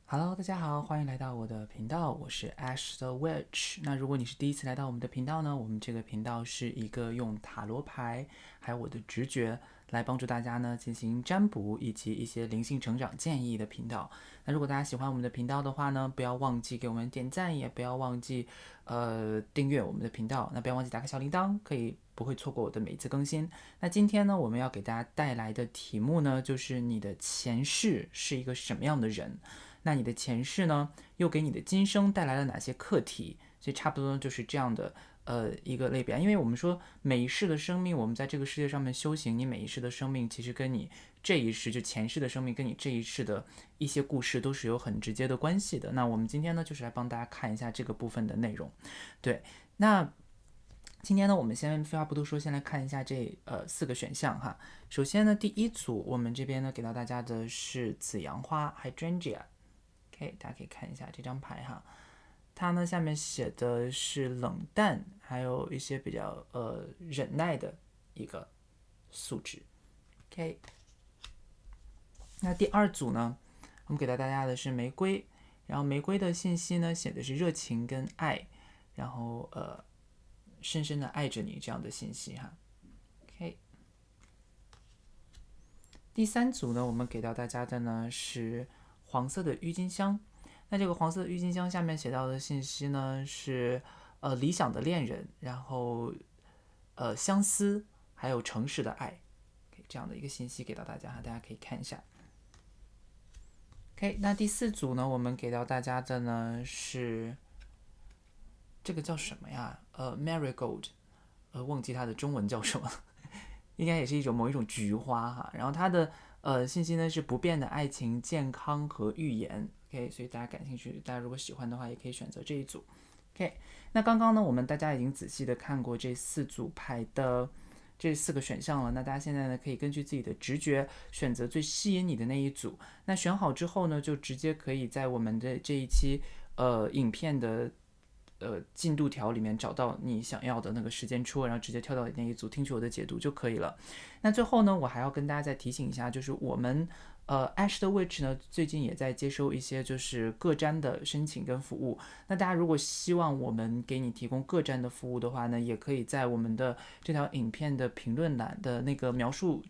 Hello，大家好，欢迎来到我的频道，我是 Ash the Witch。那如果你是第一次来到我们的频道呢，我们这个频道是一个用塔罗牌还有我的直觉来帮助大家呢进行占卜以及一些灵性成长建议的频道。那如果大家喜欢我们的频道的话呢，不要忘记给我们点赞，也不要忘记订阅我们的频道。那不要忘记打开小铃铛，可以不会错过我的每一次更新。那今天呢，我们要给大家带来的题目呢，就是你的前世是一个什么样的人？那你的前世呢，又给你的今生带来了哪些课题？所以差不多就是这样的一个类别。因为我们说每一世的生命，我们在这个世界上面修行，你每一世的生命其实跟你这一世就前世的生命跟你这一世的一些故事都是有很直接的关系的。那我们今天呢，就是来帮大家看一下这个部分的内容。对，那今天呢，我们先废话不多说，先来看一下这4个选项哈。首先呢，第一组我们这边呢给到大家的是紫阳花 Hydrangea。OK， 大家可以看一下这张牌哈，它呢下面写的是冷淡，还有一些比较忍耐的一个素质。OK， 那第二组呢，我们给到大家的是玫瑰，然后玫瑰的信息呢写的是热情跟爱，然后深深的爱着你这样的信息哈。OK， 第三组呢，我们给到大家的呢是黄色的郁金香。那这个黄色的郁金香下面写到的信息呢是理想的恋人，然后相思，还有诚实的爱，这样的一个信息给到大家哈，大家可以看一下。OK， 那第四组呢，我们给到大家的呢是这个叫什么呀？Marigold，忘记它的中文叫什么，应该也是某一种菊花哈。然后它的信息呢是不变的爱情、健康和预言。OK， 所以大家感兴趣，大家如果喜欢的话，也可以选择这一组。OK， 那刚刚呢，我们大家已经仔细的看过这4组牌的这4个选项了。那大家现在呢，可以根据自己的直觉选择最吸引你的那一组。那选好之后呢，就直接可以在我们的这一期影片的进度条里面找到你想要的那个时间戳，然后直接跳到那一组听取我的解读就可以了。那最后呢，我还要跟大家再提醒一下，就是我们Ash the Witch 呢最近也在接收一些就是个占的申请跟服务。那大家如果希望我们给你提供个占的服务的话呢，也可以在我们的这条影片的评论栏的那个描述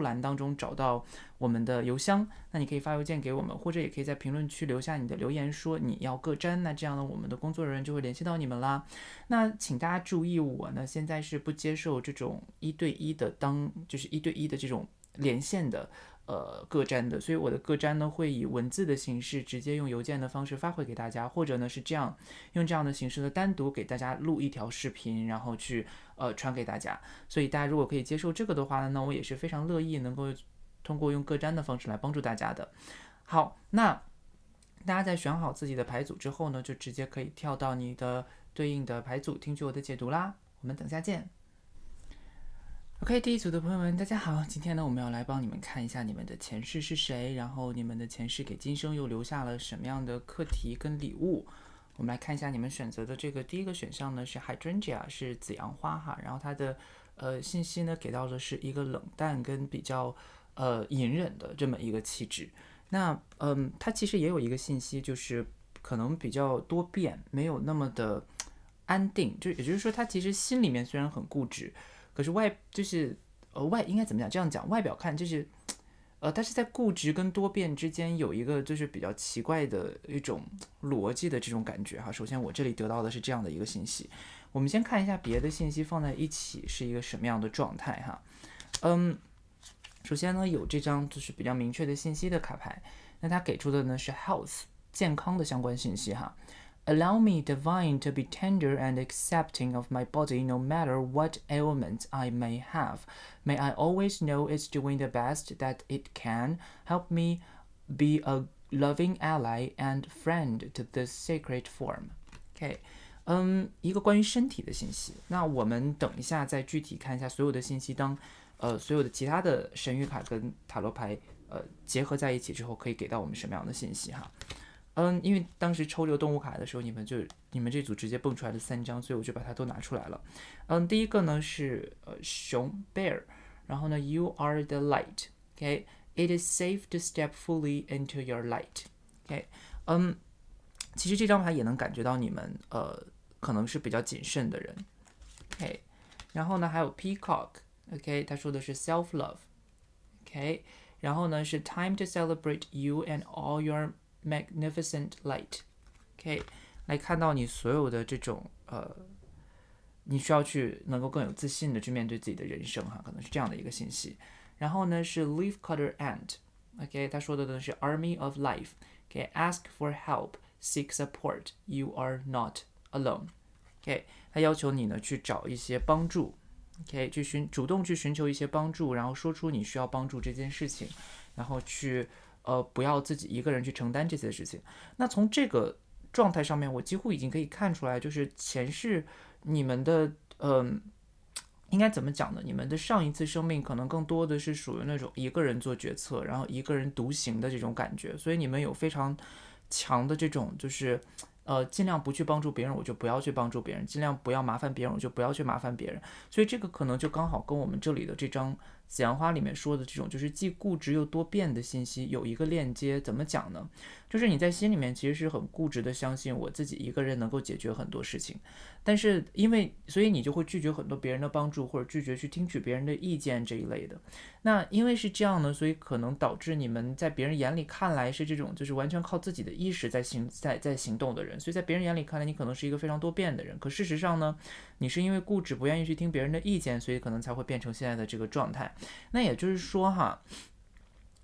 栏当中找到我们的邮箱，那你可以发邮件给我们，或者也可以在评论区留下你的留言说你要个占，那这样呢我们的工作人员就会联系到你们啦。那请大家注意，我呢现在是不接受这种1对1的就是1对1的这种连线的个占的，所以我的个占呢会以文字的形式直接用邮件的方式发回给大家，或者呢是用这样的形式呢单独给大家录一条视频，然后去传给大家。所以大家如果可以接受这个的话呢，那我也是非常乐意能够通过用个占的方式来帮助大家的。好，那大家在选好自己的牌组之后呢，就直接可以跳到你的对应的牌组听取我的解读啦。我们等下见。OK， 第一组的朋友们，大家好。今天呢，我们要来帮你们看一下你们的前世是谁，然后你们的前世给今生又留下了什么样的课题跟礼物。我们来看一下你们选择的这个第一个选项呢是 Hydrangea， 是紫阳花哈，然后它的信息呢给到的是一个冷淡跟比较隐忍的这么一个气质。那它其实也有一个信息，就是可能比较多变，没有那么的安定，就也就是说，他其实心里面虽然很固执，可是应该怎么讲？这样讲，外表看就是他是在固执跟多变之间有一个就是比较奇怪的一种逻辑的这种感觉哈。首先我这里得到的是这样的一个信息，我们先看一下别的信息放在一起是一个什么样的状态哈。首先呢有这张就是比较明确的信息的卡牌，那它给出的呢是 health 健康的相关信息哈。Allow me, divine, to be tender and accepting of my body no matter what ailment I may have. May I always know it's doing the best that it can. Help me be a loving ally and friend to this sacred form. OK，一个关于身体的信息。那我们等一下再具体看一下所有的信息，所有的其他的神谕卡跟塔罗牌结合在一起之后，可以给到我们什么样的信息哈？因为当时抽这个动物卡的时候，你们这组直接蹦出来的3张，所以我就把它都拿出来了。第一个呢是熊 bear， 然后呢 you are the light， OK， it is safe to step fully into your light。OK，其实这张牌也能感觉到你们可能是比较谨慎的人。OK， 然后呢还有 Peacock。OK， 他说的是 self love。OK， 然后呢是 time to celebrate you and all your magnificent light。OK， 来看到你所有的这种你需要去能够更有自信的去面对自己的人生哈，可能是这样的一个信息。然后呢是 Leaf Cutter Ant。OK， 他说的呢是 Army of Life。OK，ask for help, seek support, you are not alone。OK， 他要求你呢去找一些帮助。OK， 主动去寻求一些帮助，然后说出你需要帮助这件事情，然后去不要自己一个人去承担这些事情。那从这个状态上面，我几乎已经可以看出来，就是前世你们的应该怎么讲呢？你们的上一次生命可能更多的是属于那种一个人做决策，然后一个人独行的这种感觉，所以你们有非常强的这种就是尽量不去帮助别人，我就不要去帮助别人；尽量不要麻烦别人，我就不要去麻烦别人。所以这个可能就刚好跟我们这里的这张紫阳花里面说的这种就是既固执又多变的信息有一个链接。怎么讲呢？就是你在心里面其实是很固执的相信我自己一个人能够解决很多事情，但是所以你就会拒绝很多别人的帮助，或者拒绝去听取别人的意见这一类的。那因为是这样呢，所以可能导致你们在别人眼里看来是这种就是完全靠自己的意识在行动的人，所以在别人眼里看来你可能是一个非常多变的人。可事实上呢，你是因为固执不愿意去听别人的意见，所以可能才会变成现在的这个状态。那也就是说哈，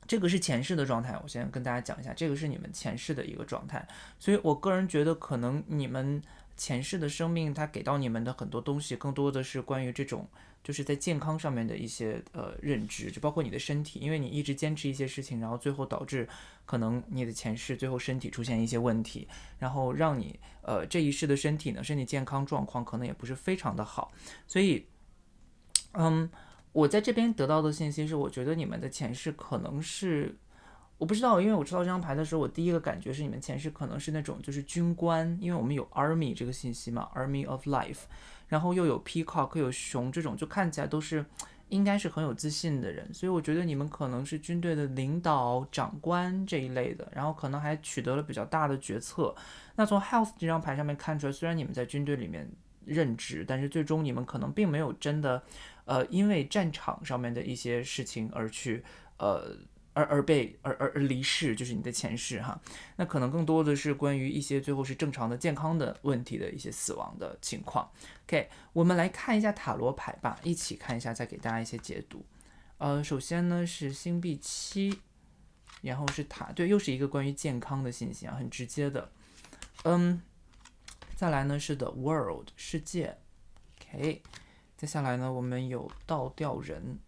这个是前世的状态，我先跟大家讲一下，这个是你们前世的一个状态。所以我个人觉得可能你们前世的生命它给到你们的很多东西更多的是关于这种就是在健康上面的一些认知，就包括你的身体，因为你一直坚持一些事情，然后最后导致可能你的前世最后身体出现一些问题，然后让你这一世的身体健康状况可能也不是非常的好。所以我在这边得到的信息是，我觉得你们的前世可能是，我不知道，因为我抽到这张牌的时候，我第一个感觉是你们前世可能是那种就是军官，因为我们有 army 这个信息嘛 ，army of life， 然后又有 peacock 又有熊，这种就看起来都是应该是很有自信的人，所以我觉得你们可能是军队的领导、长官这一类的，然后可能还取得了比较大的决策。那从 health 这张牌上面看出来，虽然你们在军队里面任职，但是最终你们可能并没有真的因为战场上面的一些事情而去而离世，就是你的前世哈。那可能更多的是关于一些最后是正常的健康的问题的一些死亡的情况。OK， 我们来看一下塔罗牌吧，一起看一下，再给大家一些解读。首先呢是星币7，然后是对，又是一个关于健康的信息啊，很直接的。再来呢是 The World 世界。OK， 接下来呢我们有倒吊人。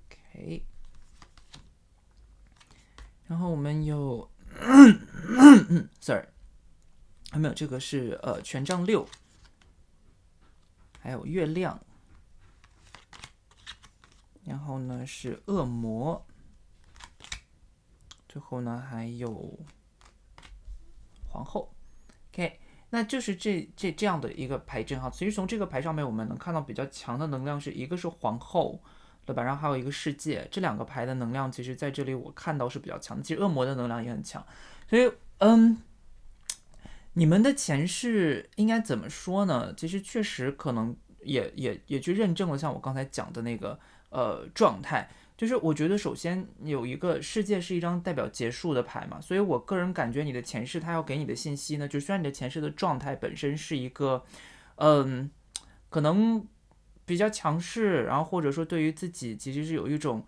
OK， 然后我们有sorry， 还没有，这个是权杖6，还有月亮，然后呢是恶魔，最后呢还有皇后。OK， 那就是这样的一个牌阵哈。其实从这个牌上面我们能看到比较强的能量是一个是皇后，对吧？然后还有一个世界，这两个牌的能量其实在这里我看到是比较强的。其实恶魔的能量也很强，所以你们的前世应该怎么说呢？其实确实可能也去认证了像我刚才讲的那个状态。就是我觉得首先有一个世界是一张代表结束的牌嘛，所以我个人感觉你的前世他要给你的信息呢，就虽然你的前世的状态本身是一个可能比较强势，然后或者说对于自己其实是有一种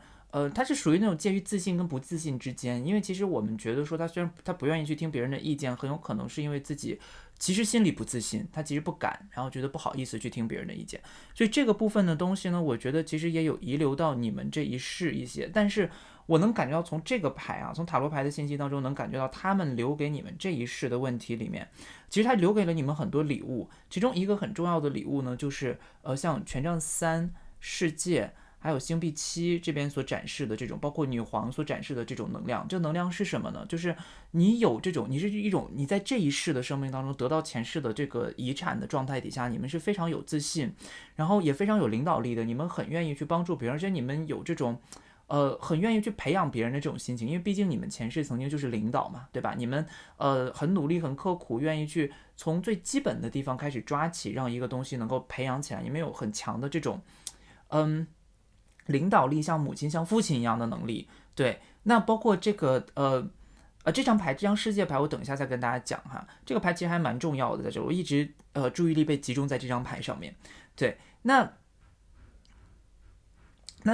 他是属于那种介于自信跟不自信之间。因为其实我们觉得说他虽然他不愿意去听别人的意见，很有可能是因为自己其实心里不自信，他其实不敢，然后觉得不好意思去听别人的意见。所以这个部分的东西呢，我觉得其实也有遗留到你们这一世一些。但是我能感觉到从这个牌啊，从塔罗牌的信息当中能感觉到他们留给你们这一世的问题里面，其实他留给了你们很多礼物。其中一个很重要的礼物呢，就是像权杖3、世界还有星币7这边所展示的这种，包括女皇所展示的这种能量。这能量是什么呢？就是你有这种，你是一种你在这一世的生命当中得到前世的这个遗产的状态底下，你们是非常有自信，然后也非常有领导力的，你们很愿意去帮助别人，而且你们有这种很愿意去培养别人的这种心情，因为毕竟你们前世曾经就是领导嘛，对吧？你们很努力很刻苦，愿意去从最基本的地方开始抓起，让一个东西能够培养起来，你们有很强的这种领导力，像母亲像父亲一样的能力。对，那包括这个这张牌，这张世界牌，我等一下再跟大家讲哈。这个牌其实还蛮重要的，在这我一直注意力被集中在这张牌上面。对，那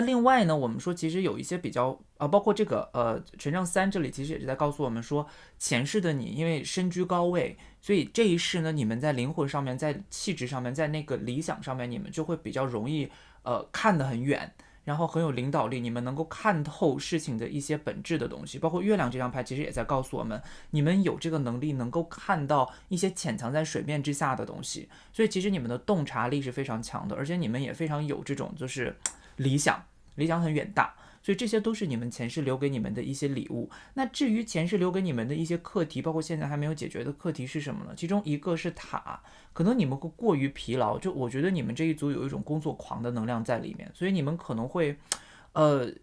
另外呢，我们说其实有一些比较包括这个权杖三这里其实也是在告诉我们说，前世的你因为身居高位，所以这一世呢，你们在灵魂上面，在气质上面，在那个理想上面，你们就会比较容易看得很远。然后很有领导力，你们能够看透事情的一些本质的东西，包括月亮这张牌，其实也在告诉我们，你们有这个能力，能够看到一些潜藏在水面之下的东西，所以其实你们的洞察力是非常强的，而且你们也非常有这种就是理想很远大，所以这些都是你们前世留给你们的一些礼物。那至于前世留给你们的一些课题，包括现在还没有解决的课题是什么呢？其中一个是塔，可能你们会过于疲劳，就我觉得你们这一组有一种工作狂的能量在里面，所以你们可能会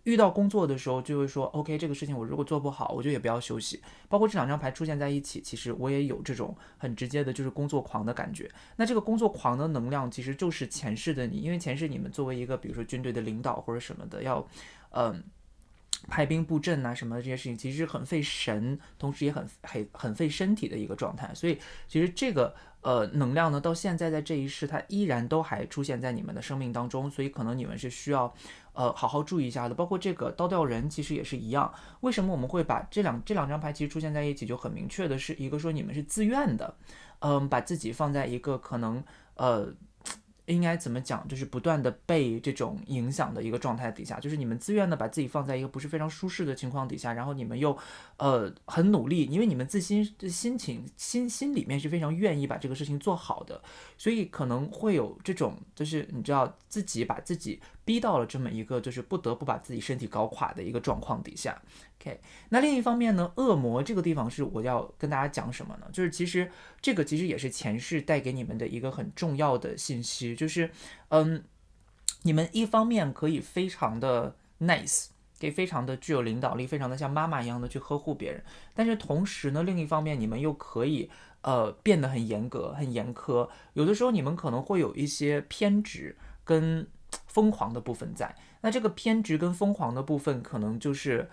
遇到工作的时候就会说 OK 这个事情我如果做不好我就也不要休息，包括这两张牌出现在一起，其实我也有这种很直接的就是工作狂的感觉。那这个工作狂的能量其实就是前世的你，因为前世你们作为一个比如说军队的领导或者什么的要派兵布阵啊什么的这些事情，其实很费神，同时也很费身体的一个状态。所以其实这个能量呢，到现在在这一世它依然都还出现在你们的生命当中，所以可能你们是需要好好注意一下的。包括这个刀吊人其实也是一样。为什么我们会把这两张牌其实出现在一起，就很明确的是一个说你们是自愿的，把自己放在一个可能应该怎么讲，就是不断的被这种影响的一个状态底下，就是你们自愿的把自己放在一个不是非常舒适的情况底下，然后你们又很努力，因为你们自心里面是非常愿意把这个事情做好的，所以可能会有这种就是你知道自己把自己逼到了这么一个就是不得不把自己身体搞垮的一个状况底下。OK， 那另一方面呢，恶魔这个地方是我要跟大家讲什么呢？就是其实这个其实也是前世带给你们的一个很重要的信息，就是你们一方面可以非常的 nice， 可以非常的具有领导力，非常的像妈妈一样的去呵护别人，但是同时呢，另一方面你们又可以变得很严格、很严苛，有的时候你们可能会有一些偏执跟疯狂的部分在。那这个偏执跟疯狂的部分，可能就是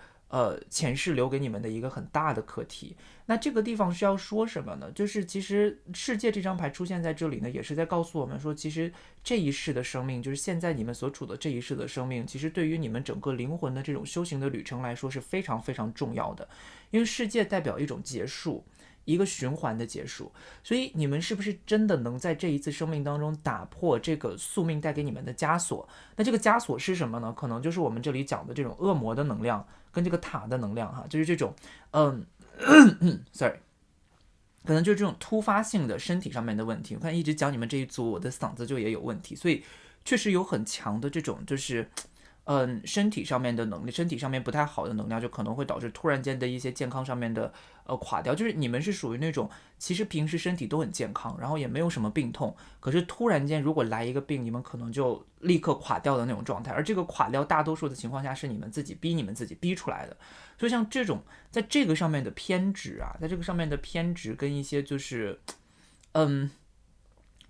前世留给你们的一个很大的课题。那这个地方是要说什么呢？就是其实世界这张牌出现在这里呢，也是在告诉我们说，其实这一世的生命，就是现在你们所处的这一世的生命，其实对于你们整个灵魂的这种修行的旅程来说是非常非常重要的。因为世界代表一种结束，一个循环的结束，所以你们是不是真的能在这一次生命当中打破这个宿命带给你们的枷锁？那这个枷锁是什么呢？可能就是我们这里讲的这种恶魔的能量跟这个塔的能量哈，就是这种sorry，可能就是这种突发性的身体上面的问题。我看一直讲你们这一组，我的嗓子就也有问题，所以确实有很强的这种就是身体上面的能力，身体上面不太好的能量，就可能会导致突然间的一些健康上面的垮掉。就是你们是属于那种其实平时身体都很健康，然后也没有什么病痛，可是突然间如果来一个病，你们可能就立刻垮掉的那种状态。而这个垮掉大多数的情况下是你们自己逼出来的。所以像这种在这个上面的偏执啊，在这个上面的偏执跟一些就是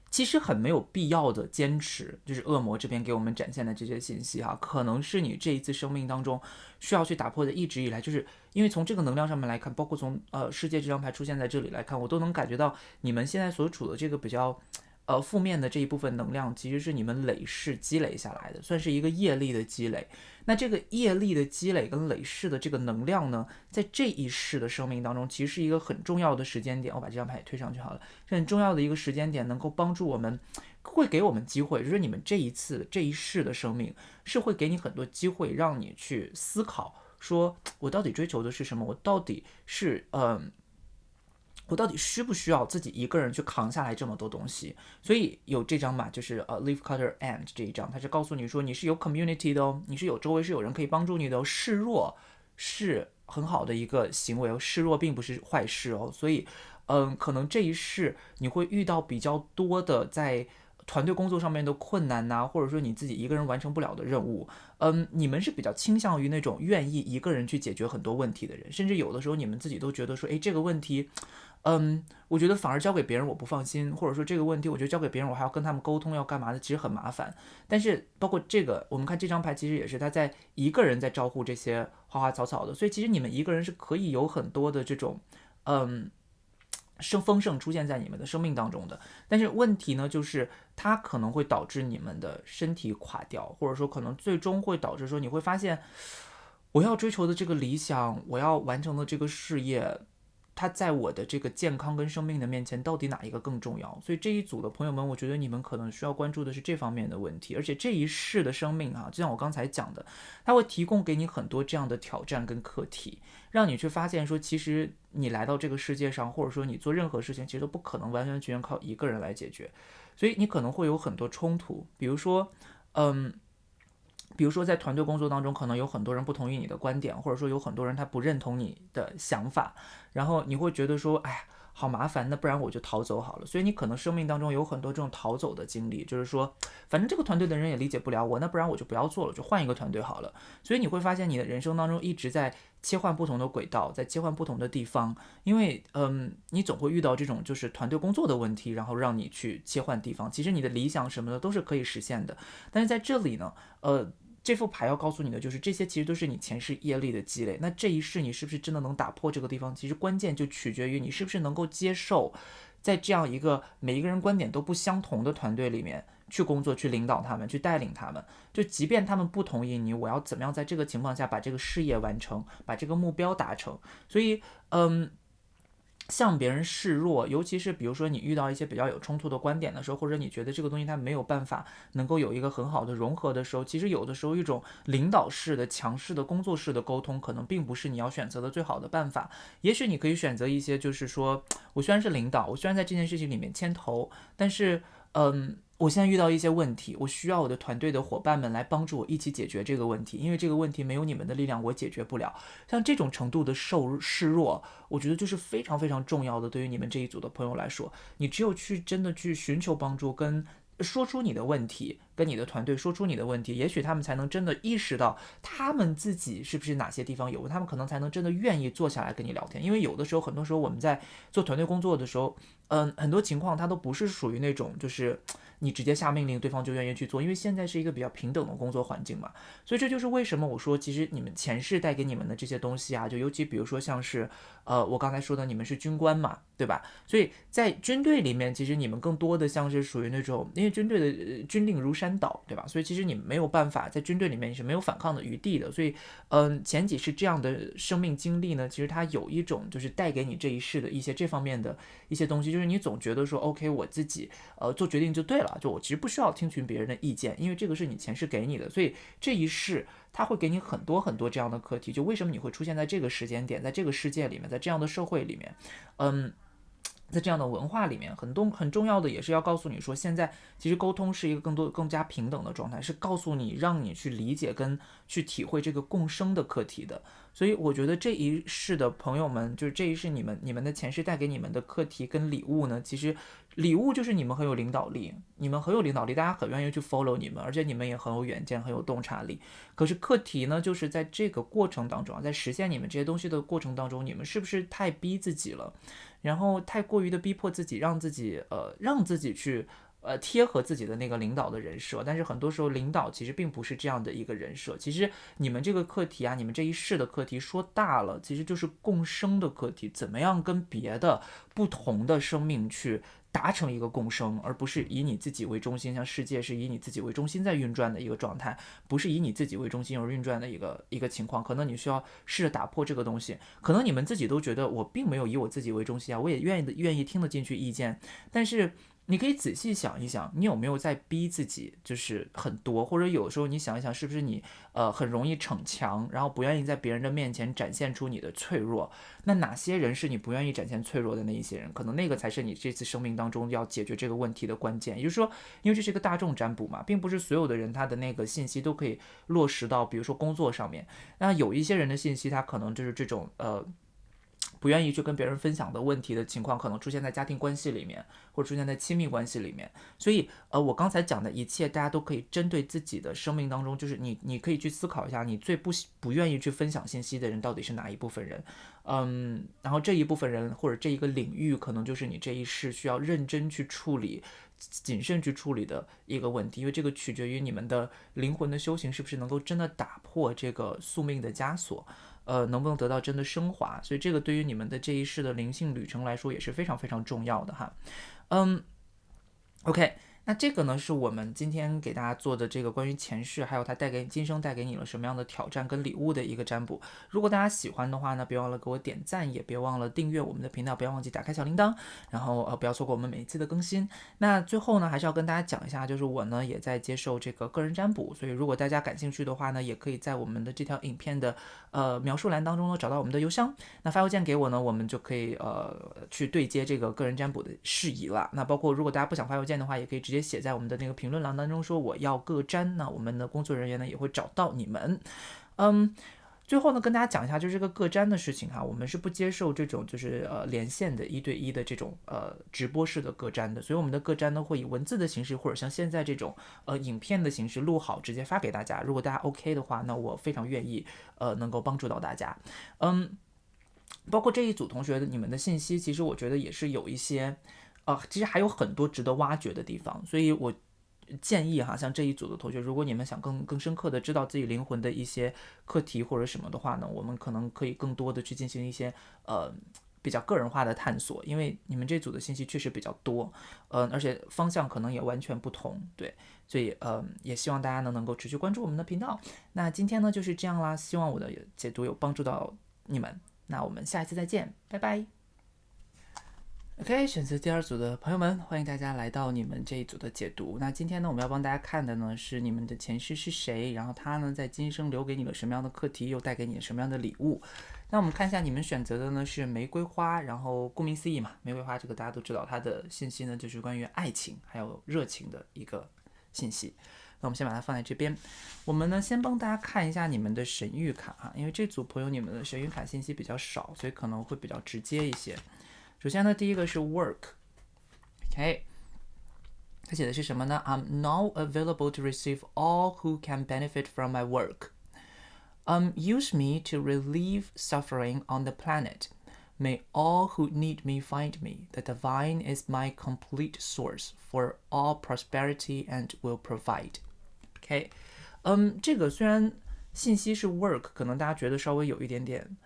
其实很没有必要的坚持，就是恶魔这边给我们展现的这些信息哈，可能是你这一次生命当中需要去打破的。一直以来，就是因为从这个能量上面来看，包括从世界这张牌出现在这里来看，我都能感觉到你们现在所处的这个比较负面的这一部分能量，其实是你们累世积累下来的，算是一个业力的积累。那这个业力的积累跟累世的这个能量呢，在这一世的生命当中，其实是一个很重要的时间点。我把这张牌也推上去好了，是很重要的一个时间点，能够帮助我们，会给我们机会，就是你们这一世的生命是会给你很多机会，让你去思考，说我到底追求的是什么？我到底是我到底需不需要自己一个人去扛下来这么多东西？所以有这张嘛，就是Leaf Cutter Ant 这一张，它是告诉你说你是有 community 的哦，你是有周围是有人可以帮助你的哦，示弱是很好的一个行为哦，示弱并不是坏事哦。所以可能这一世你会遇到比较多的在团队工作上面的困难呐、或者说你自己一个人完成不了的任务，你们是比较倾向于那种愿意一个人去解决很多问题的人，甚至有的时候你们自己都觉得说，诶，这个问题，我觉得反而交给别人我不放心，或者说这个问题我觉得交给别人我还要跟他们沟通要干嘛的，其实很麻烦。但是包括这个，我们看这张牌其实也是他在一个人在招呼这些花花草草的，所以其实你们一个人是可以有很多的这种，嗯。丰盛出现在你们的生命当中的，但是问题呢，就是它可能会导致你们的身体垮掉，或者说可能最终会导致说你会发现，我要追求的这个理想，我要完成的这个事业，它在我的这个健康跟生命的面前，到底哪一个更重要？所以这一组的朋友们，我觉得你们可能需要关注的是这方面的问题。而且这一世的生命啊，就像我刚才讲的，它会提供给你很多这样的挑战跟课题，让你去发现说，其实你来到这个世界上，或者说你做任何事情，其实都不可能完完全全靠一个人来解决。所以你可能会有很多冲突，比如说，嗯。比如说，在团队工作当中，可能有很多人不同意你的观点，或者说有很多人他不认同你的想法，然后你会觉得说，哎呀，好麻烦，那不然我就逃走好了。所以你可能生命当中有很多这种逃走的经历，就是说，反正这个团队的人也理解不了我，那不然我就不要做了，就换一个团队好了。所以你会发现，你的人生当中一直在切换不同的轨道，在切换不同的地方，因为你总会遇到这种就是团队工作的问题，然后让你去切换地方。其实你的理想什么的都是可以实现的，但是在这里呢，这副牌要告诉你的就是，这些其实都是你前世业力的积累。那这一世你是不是真的能打破这个地方？其实关键就取决于你是不是能够接受，在这样一个每一个人观点都不相同的团队里面去工作，去领导他们，去带领他们。就即便他们不同意你，我要怎么样在这个情况下把这个事业完成，把这个目标达成？所以，向别人示弱，尤其是比如说你遇到一些比较有冲突的观点的时候，或者你觉得这个东西它没有办法能够有一个很好的融合的时候，其实有的时候一种领导式的、强势的工作式的沟通，可能并不是你要选择的最好的办法。也许你可以选择一些，就是说我虽然是领导，我虽然在这件事情里面牵头，但是我现在遇到一些问题，我需要我的团队的伙伴们来帮助我一起解决这个问题，因为这个问题没有你们的力量我解决不了。像这种程度的示弱，我觉得就是非常非常重要的。对于你们这一组的朋友来说，你只有去真的去寻求帮助，跟说出你的问题，跟你的团队说出你的问题，也许他们才能真的意识到他们自己是不是哪些地方有问，他们可能才能真的愿意坐下来跟你聊天。因为有的时候，很多时候我们在做团队工作的时候，很多情况它都不是属于那种就是你直接下命令，对方就愿意去做，因为现在是一个比较平等的工作环境嘛。所以这就是为什么我说，其实你们前世带给你们的这些东西啊，就尤其比如说像是我刚才说的，你们是军官嘛，对吧？所以在军队里面，其实你们更多的像是属于那种，因为军队的军令如山倒，对吧？所以其实你们没有办法在军队里面你是没有反抗的余地的。所以，前几世这样的生命经历呢，其实它有一种就是带给你这一世的一些这方面的一些东西，就是你总觉得说，OK，我自己做决定就对了，就我其实不需要听取别人的意见，因为这个是你前世给你的，所以这一世它会给你很多很多这样的课题。就为什么你会出现在这个时间点，在这个世界里面，在这样的社会里面，在这样的文化里面，很重要的也是要告诉你说，现在其实沟通是一个更加平等的状态，是告诉你让你去理解跟去体会这个共生的课题的。所以我觉得这一世的朋友们，就是这一世你们的前世带给你们的课题跟礼物呢，其实礼物就是你们很有领导力，你们很有领导力，大家很愿意去 follow 你们，而且你们也很有远见，很有洞察力。可是课题呢，就是在这个过程当中，在实现你们这些东西的过程当中，你们是不是太逼自己了？然后太过于的逼迫自己，让自己去贴合自己的那个领导的人设，但是很多时候领导其实并不是这样的一个人设。其实你们这个课题啊，你们这一世的课题说大了，其实就是共生的课题，怎么样跟别的不同的生命去达成一个共生，而不是以你自己为中心，像世界是以你自己为中心在运转的一个状态，不是以你自己为中心而运转的一个情况。可能你需要试着打破这个东西。可能你们自己都觉得我并没有以我自己为中心啊，我也愿意听得进去意见，但是你可以仔细想一想，你有没有在逼自己，就是很多，或者有时候你想一想，是不是你很容易逞强，然后不愿意在别人的面前展现出你的脆弱？那哪些人是你不愿意展现脆弱的那一些人？可能那个才是你这次生命当中要解决这个问题的关键。也就是说，因为这是一个大众占卜嘛，并不是所有的人他的那个信息都可以落实到，比如说工作上面。那有一些人的信息，他可能就是这种不愿意去跟别人分享的问题的情况，可能出现在家庭关系里面，或者出现在亲密关系里面。所以我刚才讲的一切，大家都可以针对自己的生命当中，就是你可以去思考一下，你最不愿意去分享信息的人到底是哪一部分人。然后这一部分人或者这一个领域，可能就是你这一世需要认真去处理、谨慎去处理的一个问题，因为这个取决于你们的灵魂的修行是不是能够真的打破这个宿命的枷锁，能不能得到真的升华，所以这个对于你们的这一世的灵性旅程来说也是非常非常重要的哈。OK，那这个呢是我们今天给大家做的这个关于前世，还有它今生带给你了什么样的挑战跟礼物的一个占卜。如果大家喜欢的话呢，别忘了给我点赞，也别忘了订阅我们的频道，不要忘记打开小铃铛，然后不要错过我们每一次的更新。那最后呢，还是要跟大家讲一下，就是我呢也在接受这个个人占卜，所以如果大家感兴趣的话呢，也可以在我们的这条影片的描述栏当中呢找到我们的邮箱，那发邮件给我呢，我们就可以去对接这个个人占卜的事宜了。那包括如果大家不想发邮件的话，也可以直接写在我们的那个评论栏当中说我要个占，那我们的工作人员呢也会找到你们。最后呢，跟大家讲一下，就是这个个占的事情哈，我们是不接受这种就是连线的1对1的这种直播式的个占的，所以我们的个占呢会以文字的形式，或者像现在这种影片的形式录好直接发给大家。如果大家 OK 的话，那我非常愿意能够帮助到大家。包括这一组同学的你们的信息，其实我觉得也是有一些其实还有很多值得挖掘的地方，所以我建议哈，像这一组的同学，如果你们想更深刻的知道自己灵魂的一些课题或者什么的话呢，我们可能可以更多的去进行一些比较个人化的探索，因为你们这组的信息确实比较多，而且方向可能也完全不同，对，所以也希望大家呢能够持续关注我们的频道。那今天呢就是这样啦，希望我的解读有帮助到你们，那我们下一次再见，拜拜。OK， 选择第2组的朋友们，欢迎大家来到你们这一组的解读。那今天呢，我们要帮大家看的呢是你们的前世是谁，然后他呢在今生留给你了什么样的课题，又带给你了什么样的礼物。那我们看一下你们选择的呢是玫瑰花，然后顾名思义嘛，玫瑰花这个大家都知道，它的信息呢就是关于爱情还有热情的一个信息。那我们先把它放在这边，我们呢先帮大家看一下你们的神谕卡哈，因为这组朋友你们的神谕卡信息比较少，所以可能会比较直接一些。首先呢，第一个是 work，OK， 它写的是什么呢？ I'm now available to receive all who can benefit from my work. Use me to relieve suffering on the planet. May all who need me find me. The divine is my complete source for all prosperity and will provide. OK， 这个虽然信息是 work， 可能大家觉得稍微有一点点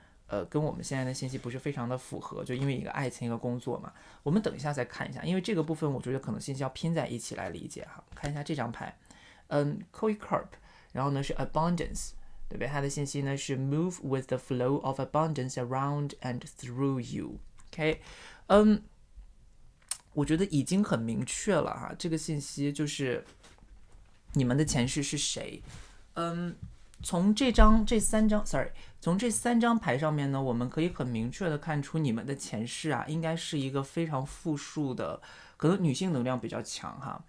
跟我们现在的信息不是非常的符合，就因为一个爱情一个工作嘛，我们等一下再看一下，因为这个部分我觉得可能信息要拼在一起来理解哈。看一下这张牌，Koi Carp， 然后呢是 abundance， 对不对？它的信息呢是 move with the flow of abundance around and through you。 OK， 我觉得已经很明确了哈，这个信息就是你们的前世是谁。从这3张牌上面呢，我们可以很明确的看出你们的前世啊，应该是一个非常富庶的，可能女性能量比较强哈，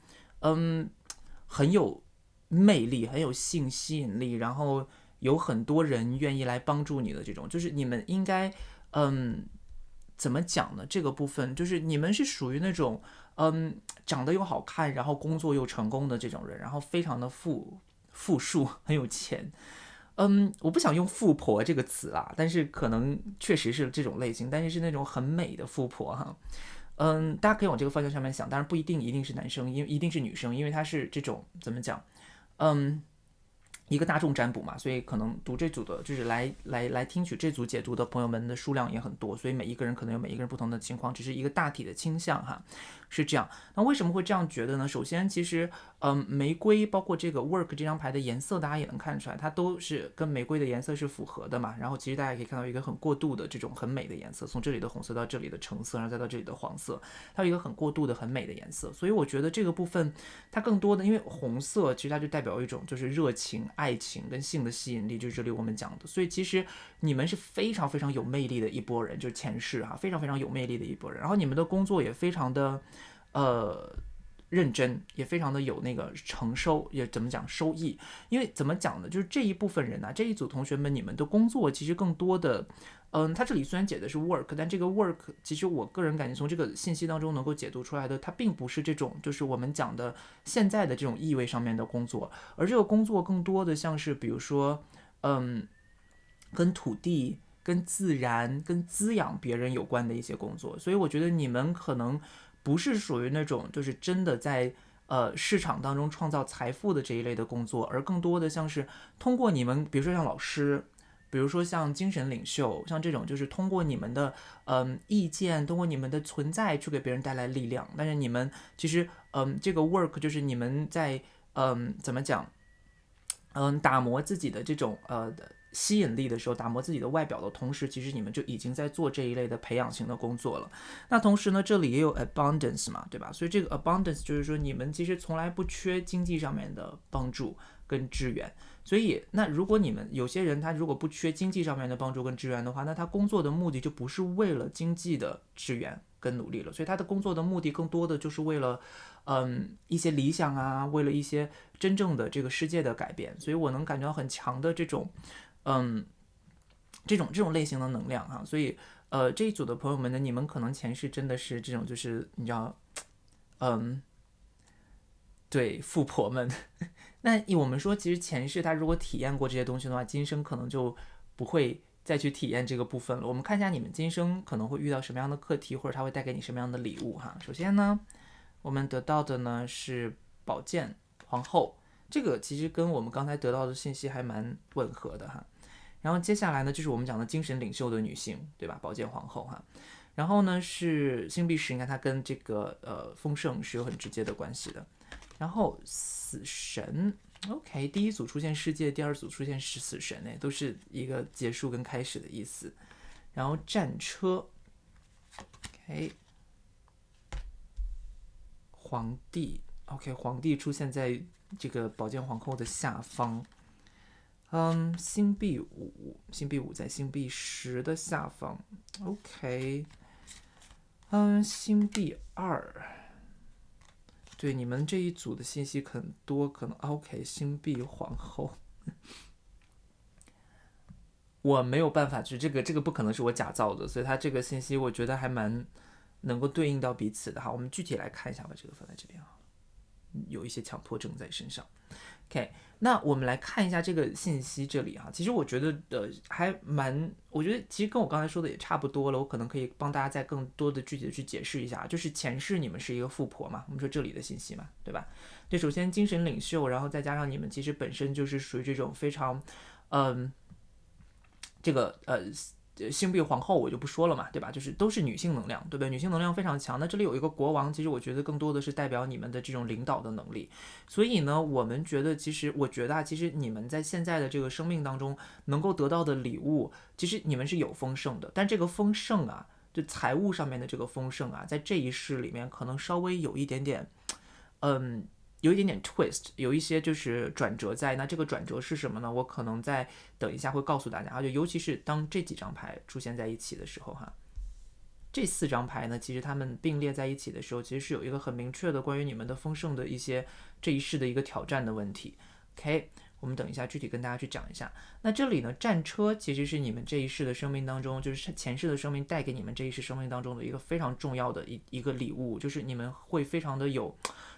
很有魅力，很有性吸引力，然后有很多人愿意来帮助你的这种，就是你们应该怎么讲呢？这个部分就是你们是属于那种长得又好看，然后工作又成功的这种人，然后非常的富庶，很有钱。我不想用富婆这个词啦，但是可能确实是这种类型，但是是那种很美的富婆哈。大家可以往这个方向上面想，当然不一定是男生，因为一定是女生，因为它是这种怎么讲，一个大众占卜嘛，所以可能读这组的，就是来听取这组解读的朋友们的数量也很多，所以每一个人可能有每一个人不同的情况，只是一个大体的倾向哈，是这样。那为什么会这样觉得呢？首先，其实玫瑰包括这个 work 这张牌的颜色，大家也能看出来，它都是跟玫瑰的颜色是符合的嘛。然后其实大家可以看到一个很过渡的这种很美的颜色，从这里的红色到这里的橙色，然后再到这里的黄色，它有一个很过渡的很美的颜色。所以我觉得这个部分它更多的，因为红色其实它就代表一种就是热情、爱情跟性的吸引力，就是这里我们讲的。所以其实你们是非常非常有魅力的一波人，就是前世非常非常有魅力的一波人。然后你们的工作也非常的认真，也非常的有那个承收，也怎么讲收益。因为怎么讲呢，就是这一部分人这一组同学们，你们的工作其实更多的，他这里虽然解的是 work， 但这个 work 其实我个人感觉从这个信息当中能够解读出来的，它并不是这种就是我们讲的现在的这种意味上面的工作，而这个工作更多的像是比如说，跟土地、跟自然、跟滋养别人有关的一些工作。所以我觉得你们可能不是属于那种就是真的在市场当中创造财富的这一类的工作，而更多的像是通过你们，比如说像老师，比如说像精神领袖，像这种就是通过你们的意见，通过你们的存在去给别人带来力量。但是你们其实这个 work 就是你们在怎么讲打磨自己的这种吸引力的时候，打磨自己的外表的同时，其实你们就已经在做这一类的培养型的工作了。那同时呢，这里也有 abundance 嘛，对吧？所以这个 abundance 就是说你们其实从来不缺经济上面的帮助跟支援。所以那如果你们有些人他如果不缺经济上面的帮助跟支援的话，那他工作的目的就不是为了经济的支援跟努力了。所以他的工作的目的更多的就是为了一些理想啊，为了一些真正的这个世界的改变。所以我能感觉到很强的这种这种类型的能量哈。所以这一组的朋友们呢，你们可能前世真的是这种就是你知道对富婆们那我们说其实前世他如果体验过这些东西的话，今生可能就不会再去体验这个部分了。我们看一下你们今生可能会遇到什么样的课题，或者他会带给你什么样的礼物哈。首先呢，我们得到的呢是宝剑皇后，这个其实跟我们刚才得到的信息还蛮吻合的哈。然后接下来呢，就是我们讲的精神领袖的女性，对吧？宝剑皇后哈。然后呢是星币石，你看它跟这个丰盛是有很直接的关系的。然后死神 ，OK， 第一组出现世界，第二组出现死神，都是一个结束跟开始的意思。然后战车 ，OK， 皇帝 ，OK， 皇帝出现在这个宝剑皇后的下方。星币5在星币10的下方 ，OK， 星币2。对，你们这一组的信息很多，可能 OK， 星币皇后，我没有办法，就这个不可能是我假造的，所以它这个信息我觉得还蛮能够对应到彼此的哈。我们具体来看一下，把这个放在这边啊，有一些强迫症在身上。OK， 那我们来看一下这个信息这里哈，其实我觉得还蛮，我觉得其实跟我刚才说的也差不多了，我可能可以帮大家再更多的具体的去解释一下，就是前世你们是一个富婆嘛，我们说这里的信息嘛，对吧？这首先精神领袖，然后再加上你们其实本身就是属于这种非常这个星币皇后我就不说了嘛，对吧？就是都是女性能量，对不对？女性能量非常强。那这里有一个国王，其实我觉得更多的是代表你们的这种领导的能力。所以呢，我们觉得其实你们在现在的这个生命当中能够得到的礼物，其实你们是有丰盛的。但这个丰盛啊，就财务上面的这个丰盛啊，在这一世里面可能稍微有一点点有一点点 twist， 有一些就是转折在。那这个转折是什么呢？我可能在等一下会告诉大家，而且尤其是当这几张牌出现在一起的时候哈，这4张牌呢，其实它们并列在一起的时候，其实是有一个很明确的关于你们的丰盛的一些这一世的一个挑战的问题。OK， 我们等一下具体跟大家去讲一下。那这里呢，战车其实是你们这一世的生命当中，就是前世的生命带给你们这一世生命当中的一个非常重要的一个礼物，就是你们会非常的有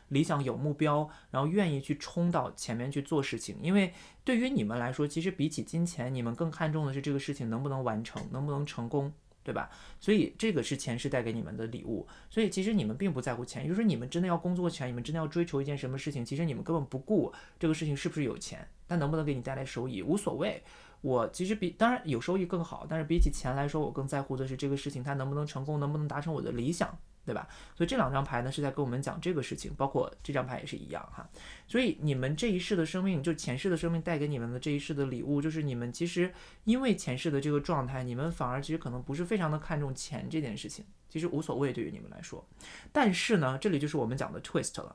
理想有目标，然后愿意去冲到前面去做事情。因为对于你们来说，其实比起金钱，你们更看重的是这个事情能不能完成，能不能成功，对吧？所以这个是前世带给你们的礼物。所以其实你们并不在乎钱，也就是说你们真的要工作钱，你们真的要追求一件什么事情，其实你们根本不顾这个事情是不是有钱，但能不能给你带来收益无所谓。我其实当然有收益更好，但是比起钱来说，我更在乎的是这个事情它能不能成功，能不能达成我的理想，对吧？所以这2张牌呢是在跟我们讲这个事情，包括这张牌也是一样哈。所以你们这一世的生命，就前世的生命带给你们的这一世的礼物，就是你们其实因为前世的这个状态，你们反而其实可能不是非常的看重钱这件事情，其实无所谓对于你们来说。但是呢，这里就是我们讲的 twist 了。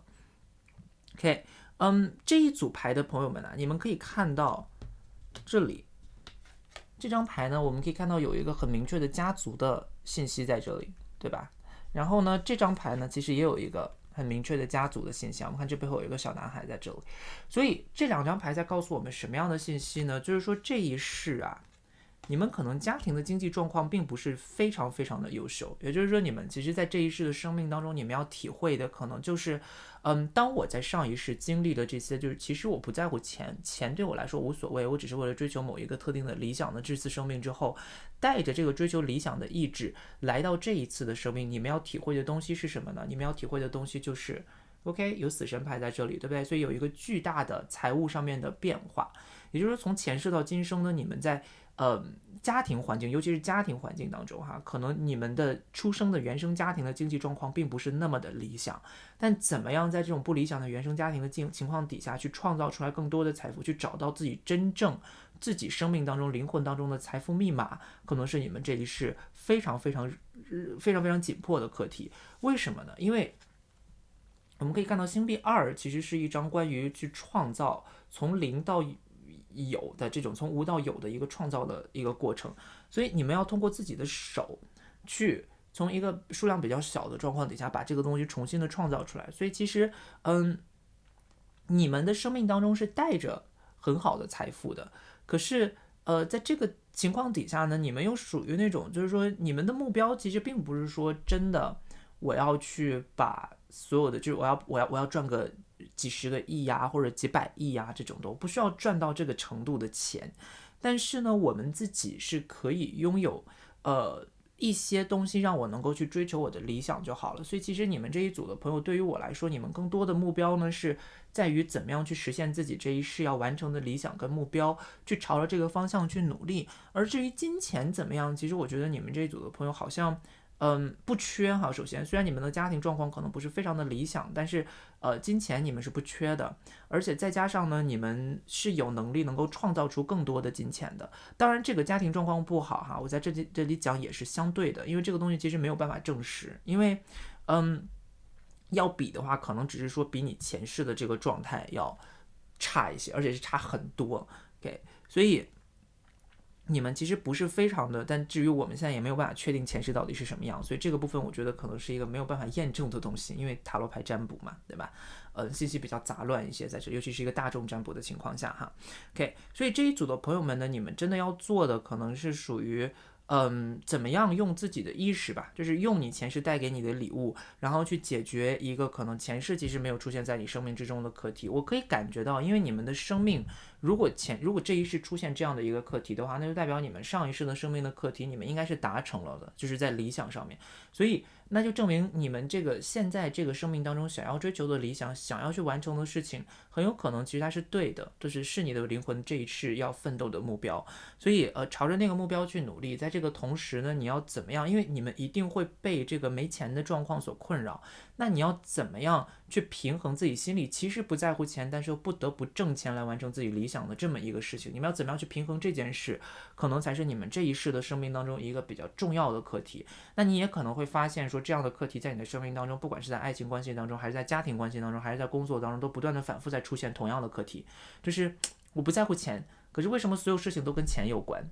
OK， 这一组牌的朋友们啊，你们可以看到这里这张牌呢，我们可以看到有一个很明确的家族的信息在这里，对吧？然后呢，这张牌呢，其实也有一个很明确的家族的现象。我们看这背后有一个小男孩在这里，所以这2张牌在告诉我们什么样的信息呢？就是说这一世啊，你们可能家庭的经济状况并不是非常非常的优秀，也就是说你们其实在这一世的生命当中，你们要体会的可能就是当我在上一世经历的这些，就是其实我不在乎钱，钱对我来说无所谓，我只是为了追求某一个特定的理想的这次生命之后，带着这个追求理想的意志来到这一次的生命，你们要体会的东西是什么呢？你们要体会的东西就是OK， 有死神牌在这里，对不对？所以有一个巨大的财务上面的变化，也就是说从前世到今生呢，你们在家庭环境，尤其是家庭环境当中哈，可能你们的出生的原生家庭的经济状况并不是那么的理想，但怎么样在这种不理想的原生家庭的情况底下去创造出来更多的财富，去找到自己真正自己生命当中灵魂当中的财富密码，可能是你们这一世非常非常紧迫的课题。为什么呢？因为我们可以看到星币2其实是一张关于去创造从零到有的这种从无到有的一个创造的一个过程，所以你们要通过自己的手去从一个数量比较小的状况底下把这个东西重新的创造出来。所以其实你们的生命当中是带着很好的财富的，可是在这个情况底下呢，你们又属于那种就是说你们的目标其实并不是说真的我要去把所有的就是我要赚个几十个亿呀，或者几百亿呀，这种都不需要赚到这个程度的钱。但是呢，我们自己是可以拥有一些东西让我能够去追求我的理想就好了。所以其实你们这一组的朋友对于我来说，你们更多的目标呢是在于怎么样去实现自己这一世要完成的理想跟目标，去朝着这个方向去努力。而至于金钱怎么样，其实我觉得你们这一组的朋友好像不缺哈。首先，虽然你们的家庭状况可能不是非常的理想，但是金钱你们是不缺的，而且再加上呢，你们是有能力能够创造出更多的金钱的。当然，这个家庭状况不好哈，我在这里讲也是相对的，因为这个东西其实没有办法证实，因为要比的话，可能只是说比你前世的这个状态要差一些，而且是差很多。OK， 所以你们其实不是非常的，但至于我们现在也没有办法确定前世到底是什么样，所以这个部分我觉得可能是一个没有办法验证的东西，因为塔罗牌占卜嘛，对吧？信息比较杂乱一些在这，尤其是一个大众占卜的情况下哈。OK， 所以这一组的朋友们呢，你们真的要做的可能是属于怎么样用自己的意识吧，就是用你前世带给你的礼物，然后去解决一个可能前世其实没有出现在你生命之中的课题。我可以感觉到，因为你们的生命如果这一世出现这样的一个课题的话，那就代表你们上一世的生命的课题你们应该是达成了的，就是在理想上面。所以那就证明你们这个现在这个生命当中想要追求的理想，想要去完成的事情，很有可能其实它是对的，就是你的灵魂这一世要奋斗的目标。所以朝着那个目标去努力，在这个同时呢，你要怎么样？因为你们一定会被这个没钱的状况所困扰，那你要怎么样去平衡自己心里其实不在乎钱，但是又不得不挣钱来完成自己理想的这么一个事情？你们要怎么样去平衡这件事，可能才是你们这一世的生命当中一个比较重要的课题。那你也可能会发现说，这样的课题在你的生命当中，不管是在爱情关系当中，还是在家庭关系当中，还是在工作当中，都不断的反复在出现同样的课题，就是我不在乎钱，可是为什么所有事情都跟钱有关？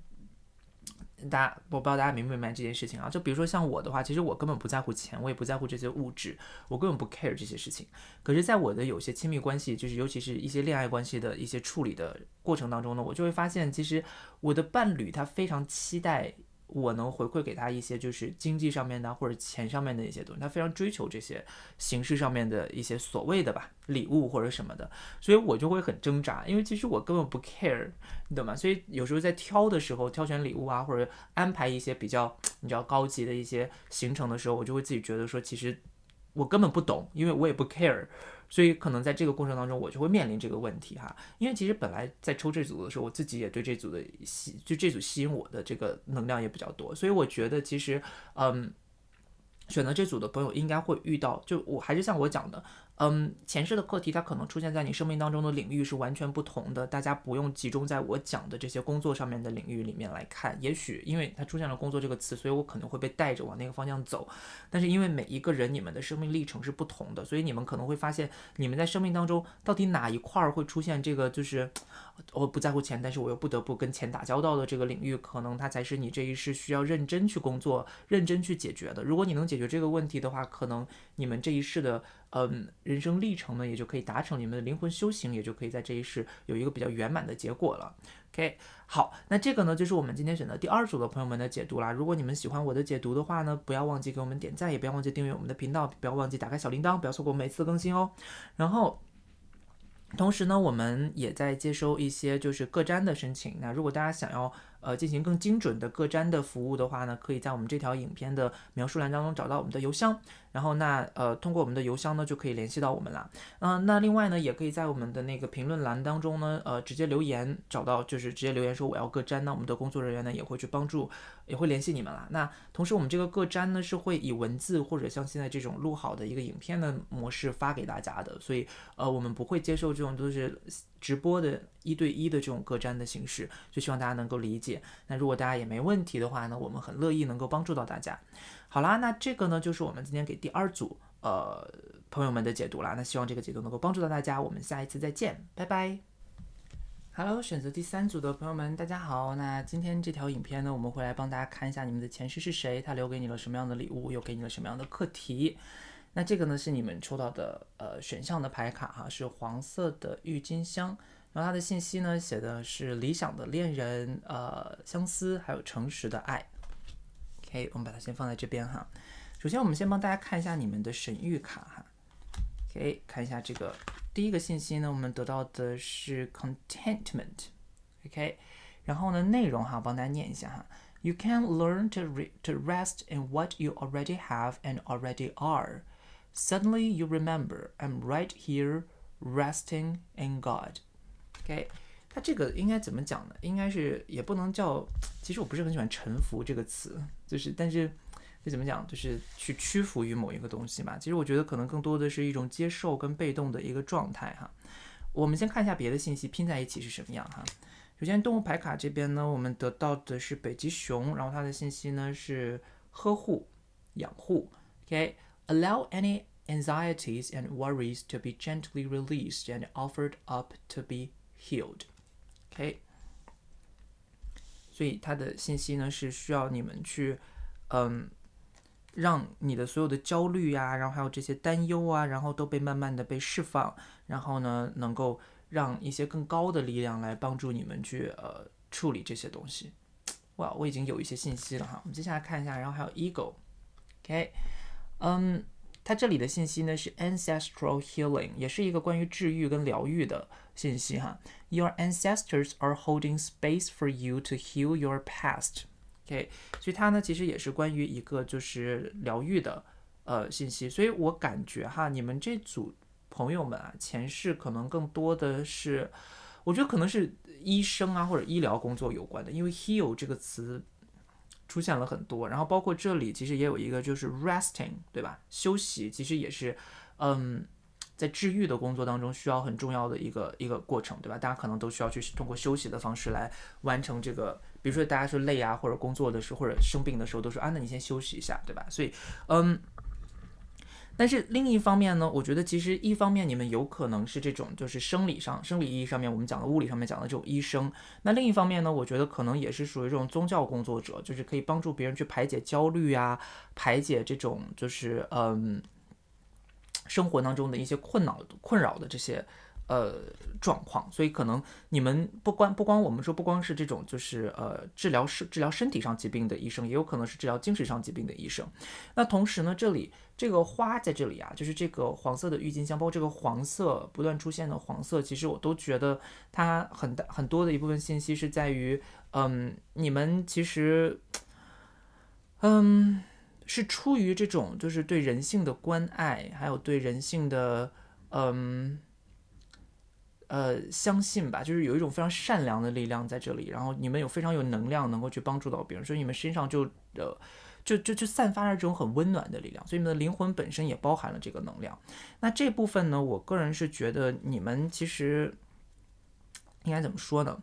我不知道大家明不明白这件事情啊？就比如说像我的话，其实我根本不在乎钱，我也不在乎这些物质，我根本不 care 这些事情。可是，在我的有些亲密关系，就是尤其是一些恋爱关系的一些处理的过程当中呢，我就会发现，其实我的伴侣他非常期待我能回馈给他一些就是经济上面的或者钱上面的一些东西，他非常追求这些形式上面的一些所谓的吧礼物或者什么的，所以我就会很挣扎，因为其实我根本不 care， 你懂吗？所以有时候在挑的时候，挑选礼物啊，或者安排一些比较你知道高级的一些行程的时候，我就会自己觉得说，其实我根本不懂，因为我也不 care。所以可能在这个过程当中，我就会面临这个问题哈。因为其实本来在抽这组的时候，我自己也对这组吸引我的这个能量也比较多，所以我觉得其实选择这组的朋友应该会遇到，就我还是像我讲的，前世的课题它可能出现在你生命当中的领域是完全不同的，大家不用集中在我讲的这些工作上面的领域里面来看。也许因为它出现了工作这个词，所以我可能会被带着往那个方向走，但是因为每一个人你们的生命历程是不同的，所以你们可能会发现你们在生命当中到底哪一块会出现这个就是我不在乎钱，但是我又不得不跟钱打交道的这个领域，可能它才是你这一世需要认真去工作认真去解决的。如果你能解解决这个问题的话，可能你们这一世的人生历程呢，也就可以达成，你们的灵魂修行也就可以在这一世有一个比较圆满的结果了。OK， 好，那这个呢就是我们今天选的第2组的朋友们的解读啦。如果你们喜欢我的解读的话呢，不要忘记给我们点赞，也不要忘记订阅我们的频道，不要忘记打开小铃铛，不要错过每次的更新哦。然后同时呢，我们也在接收一些就是个占的申请。那如果大家想要进行更精准的个占的服务的话呢，可以在我们这条影片的描述栏当中找到我们的邮箱，然后那通过我们的邮箱呢就可以联系到我们啦。那另外呢，也可以在我们的那个评论栏当中呢直接留言，找到就是直接留言说我要个占，那我们的工作人员呢也会去帮助，也会联系你们啦。那同时我们这个个占呢是会以文字或者像现在这种录好的一个影片的模式发给大家的，所以我们不会接受这种都是直播的1对1的这种个占的形式，就希望大家能够理解。那如果大家也没问题的话呢，我们很乐意能够帮助到大家。好啦，那这个呢就是我们今天给第2组朋友们的解读啦。那希望这个解读能够帮助到大家，我们下一次再见，拜拜。Hello， 选择第3组的朋友们，大家好。那今天这条影片呢，我们会来帮大家看一下你们的前世是谁，他留给你了什么样的礼物，又给你了什么样的课题。那这个呢是你们抽到的选项的牌卡哈，是黄色的郁金香。然后它的信息呢写的是理想的恋人、相思，还有诚实的爱。OK， 我们把它先放在这边哈。首先我们先帮大家看一下你们的神谕卡哈。OK， 看一下这个第一个信息呢，我们得到的是 contentment。OK， 然后呢内容哈，帮大家念一下哈。You can learn to rest in what you already have and already are. Suddenly you remember, I'm right here resting in God.OK， 它这个应该怎么讲呢？应该是也不能叫，其实我不是很喜欢臣服这个词，就是但是就怎么讲，就是去屈服于某一个东西嘛。其实我觉得可能更多的是一种接受跟被动的一个状态哈。我们先看一下别的信息拼在一起是什么样哈。首先动物牌卡这边呢，我们得到的是北极熊，然后它的信息呢是呵护、养护。OK，allow any anxieties and worries to be gently released and offered up to be healed. OK， 所以它的信息呢是需要你们去让你的所有的焦虑啊，然后还有这些担忧啊，然后都被慢慢的被释放，然后呢能够让一些更高的力量来帮助你们去处理这些东西。哇，我已经有一些信息了哈，我们接下来看一下，然后还有 ego。 OK， 它这里的信息呢是 ancestral healing， 也是一个关于治愈跟疗愈的信息哈。Your ancestors are holding space for you to heal your past。OK， 所以它呢其实也是关于一个就是疗愈的信息。所以我感觉哈，你们这组朋友们啊，前世可能更多的是，我觉得可能是医生啊或者医疗工作有关的，因为 heal 这个词出现了很多，然后包括这里其实也有一个就是 resting， 对吧？休息其实也是在治愈的工作当中需要很重要的一个过程，对吧？大家可能都需要去通过休息的方式来完成这个，比如说大家说累啊，或者工作的时候或者生病的时候都说啊，那你先休息一下，对吧？所以但是另一方面呢，我觉得其实一方面你们有可能是这种就是生理意义上面我们讲的物理上面讲的这种医生，那另一方面呢，我觉得可能也是属于这种宗教工作者，就是可以帮助别人去排解焦虑啊，排解这种就是生活当中的一些困扰的这些状况。所以可能你们不光我们说不光是这种就是治疗身体上疾病的医生，也有可能是治疗精神上疾病的医生。那同时呢，这里这个花在这里啊，就是这个黄色的郁金香，包括这个黄色不断出现的黄色，其实我都觉得它很多的一部分信息是在于你们其实是出于这种就是对人性的关爱，还有对人性的相信吧，就是有一种非常善良的力量在这里，然后你们非常有能量能够去帮助到别人，所以你们身上就散发着这种很温暖的力量，所以你们的灵魂本身也包含了这个能量。那这部分呢，我个人是觉得你们其实应该怎么说呢？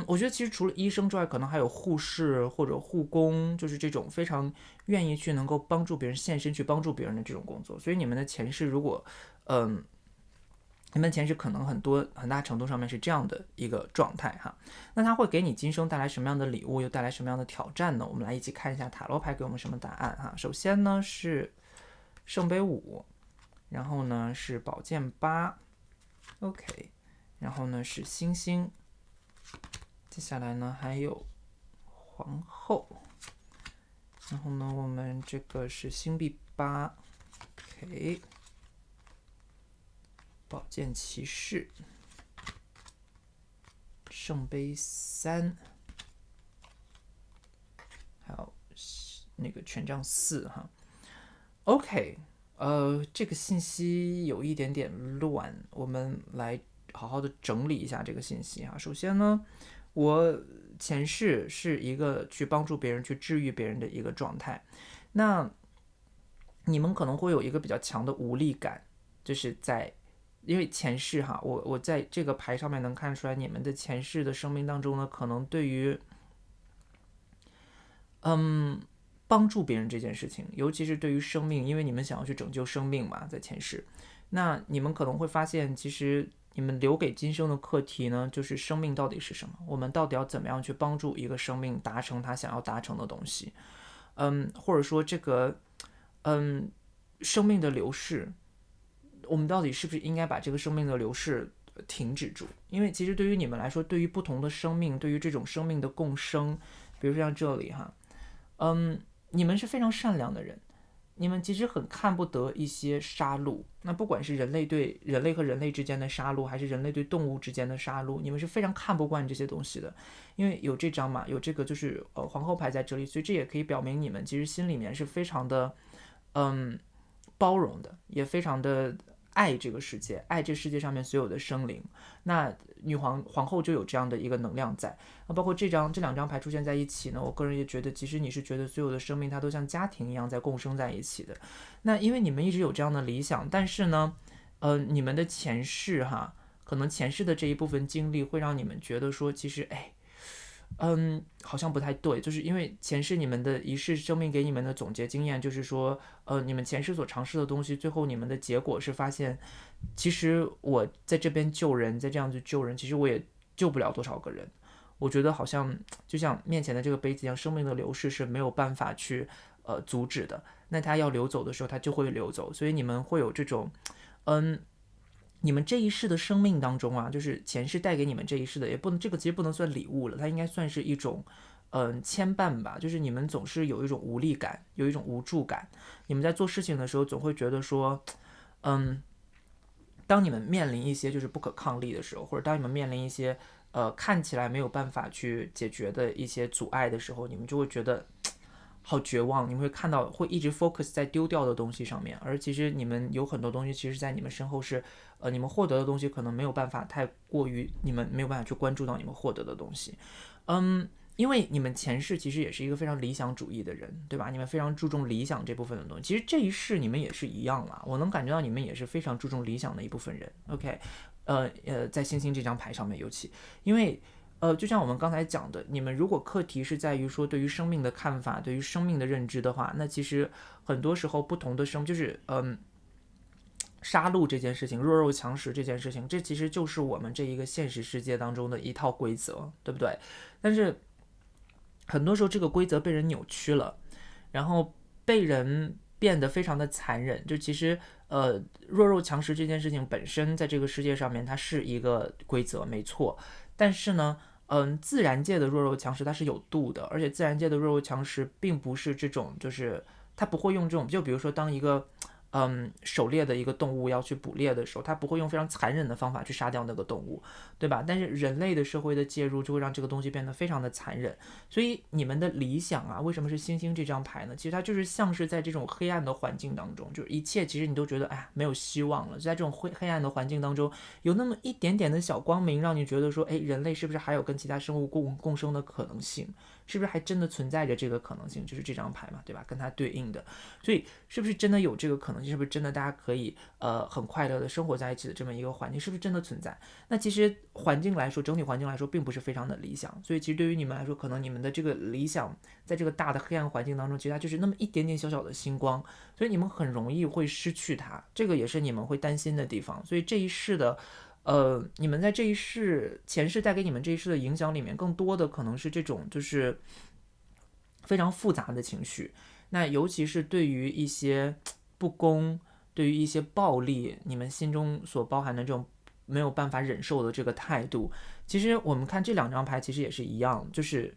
我觉得其实除了医生之外，可能还有护士或者护工，就是这种非常愿意去能够帮助别人、献身去帮助别人的这种工作。所以你们的前世如果你们前世可能很大程度上面是这样的一个状态哈。那它会给你今生带来什么样的礼物，又带来什么样的挑战呢？我们来一起看一下塔罗牌给我们什么答案哈。首先呢是圣杯5，然后呢是宝剑8 ，OK， 然后呢是星星，接下来呢还有皇后，然后呢我们这个是星币8 ，OK， 宝剑骑士，圣杯3，还有那个权杖4哈。OK， 这个信息有一点点乱，我们来好好的整理一下这个信息哈。首先呢，我前世是一个去帮助别人、去治愈别人的一个状态，那你们可能会有一个比较强的无力感，就是因为前世哈，我在这个牌上面能看出来，你们的前世的生命当中呢，可能对于帮助别人这件事情，尤其是对于生命，因为你们想要去拯救生命嘛，在前世，那你们可能会发现，其实你们留给今生的课题呢，就是生命到底是什么？我们到底要怎么样去帮助一个生命达成他想要达成的东西？或者说这个，生命的流逝，我们到底是不是应该把这个生命的流逝停止住？因为其实对于你们来说，对于不同的生命，对于这种生命的共生，比如说像这里哈，你们是非常善良的人，你们其实很看不得一些杀戮，那不管是人类对人类和人类之间的杀戮，还是人类对动物之间的杀戮，你们是非常看不惯这些东西的。因为有这张嘛，有这个就是皇后牌在这里，所以这也可以表明你们其实心里面是非常的包容的，也非常的爱这个世界，爱这世界上面所有的生灵。那皇后就有这样的一个能量在。那包括这两张牌出现在一起呢，我个人也觉得，其实你是觉得所有的生命它都像家庭一样在共生在一起的。那因为你们一直有这样的理想，但是呢，你们的前世哈，可能前世的这一部分经历会让你们觉得说，其实好像不太对，就是因为前世你们的一世生命给你们的总结经验，就是说，你们前世所尝试的东西，最后你们的结果是发现，其实我在这边救人，在这样去救人，其实我也救不了多少个人。我觉得好像就像面前的这个杯子一样，生命的流逝是没有办法去阻止的。那它要流走的时候，它就会流走。所以你们会有这种，你们这一世的生命当中啊，就是前世带给你们这一世的，也不能这个其实不能算礼物了，它应该算是一种牵绊吧。就是你们总是有一种无力感，有一种无助感。你们在做事情的时候，总会觉得说，当你们面临一些就是不可抗力的时候，或者当你们面临一些看起来没有办法去解决的一些阻碍的时候，你们就会觉得好绝望。你们会看到会一直 focus 在丢掉的东西上面，而其实你们有很多东西，其实在你们身后是你们获得的东西可能没有办法太过于你们没有办法去关注到你们获得的东西。因为你们前世其实也是一个非常理想主义的人，对吧？你们非常注重理想这部分的东西。其实这一世你们也是一样啦，我能感觉到你们也是非常注重理想的一部分人。OK，在星星这张牌上面尤其，因为就像我们刚才讲的，你们如果课题是在于说对于生命的看法，对于生命的认知的话，那其实很多时候不同的就是杀戮这件事情，弱肉强食这件事情，这其实就是我们这一个现实世界当中的一套规则，对不对？但是很多时候这个规则被人扭曲了，然后被人变得非常的残忍。就其实弱肉强食这件事情本身在这个世界上面它是一个规则没错，但是呢自然界的弱肉强食它是有度的，而且自然界的弱肉强食并不是这种，就是它不会用这种，就比如说当一个狩猎的一个动物要去捕猎的时候，它不会用非常残忍的方法去杀掉那个动物，对吧？但是人类的社会的介入就会让这个东西变得非常的残忍。所以你们的理想啊，为什么是星星这张牌呢？其实它就是像是在这种黑暗的环境当中，就是一切其实你都觉得哎没有希望了，就在这种黑暗的环境当中，有那么一点点的小光明，让你觉得说，哎，人类是不是还有跟其他生物共生的可能性？是不是还真的存在着这个可能性？就是这张牌嘛，对吧？跟它对应的，所以是不是真的有这个可能性？是不是真的大家可以很快乐的生活在一起的这么一个环境？是不是真的存在？那其实环境来说，整体环境来说，并不是非常的理想。所以其实对于你们来说，可能你们的这个理想，在这个大的黑暗环境当中，其实它就是那么一点点小小的星光，所以你们很容易会失去它。这个也是你们会担心的地方。所以这一世的。你们在这一世前世带给你们这一世的影响里面，更多的可能是这种就是非常复杂的情绪。那尤其是对于一些不公，对于一些暴力，你们心中所包含的这种没有办法忍受的这个态度，其实我们看这两张牌其实也是一样，就是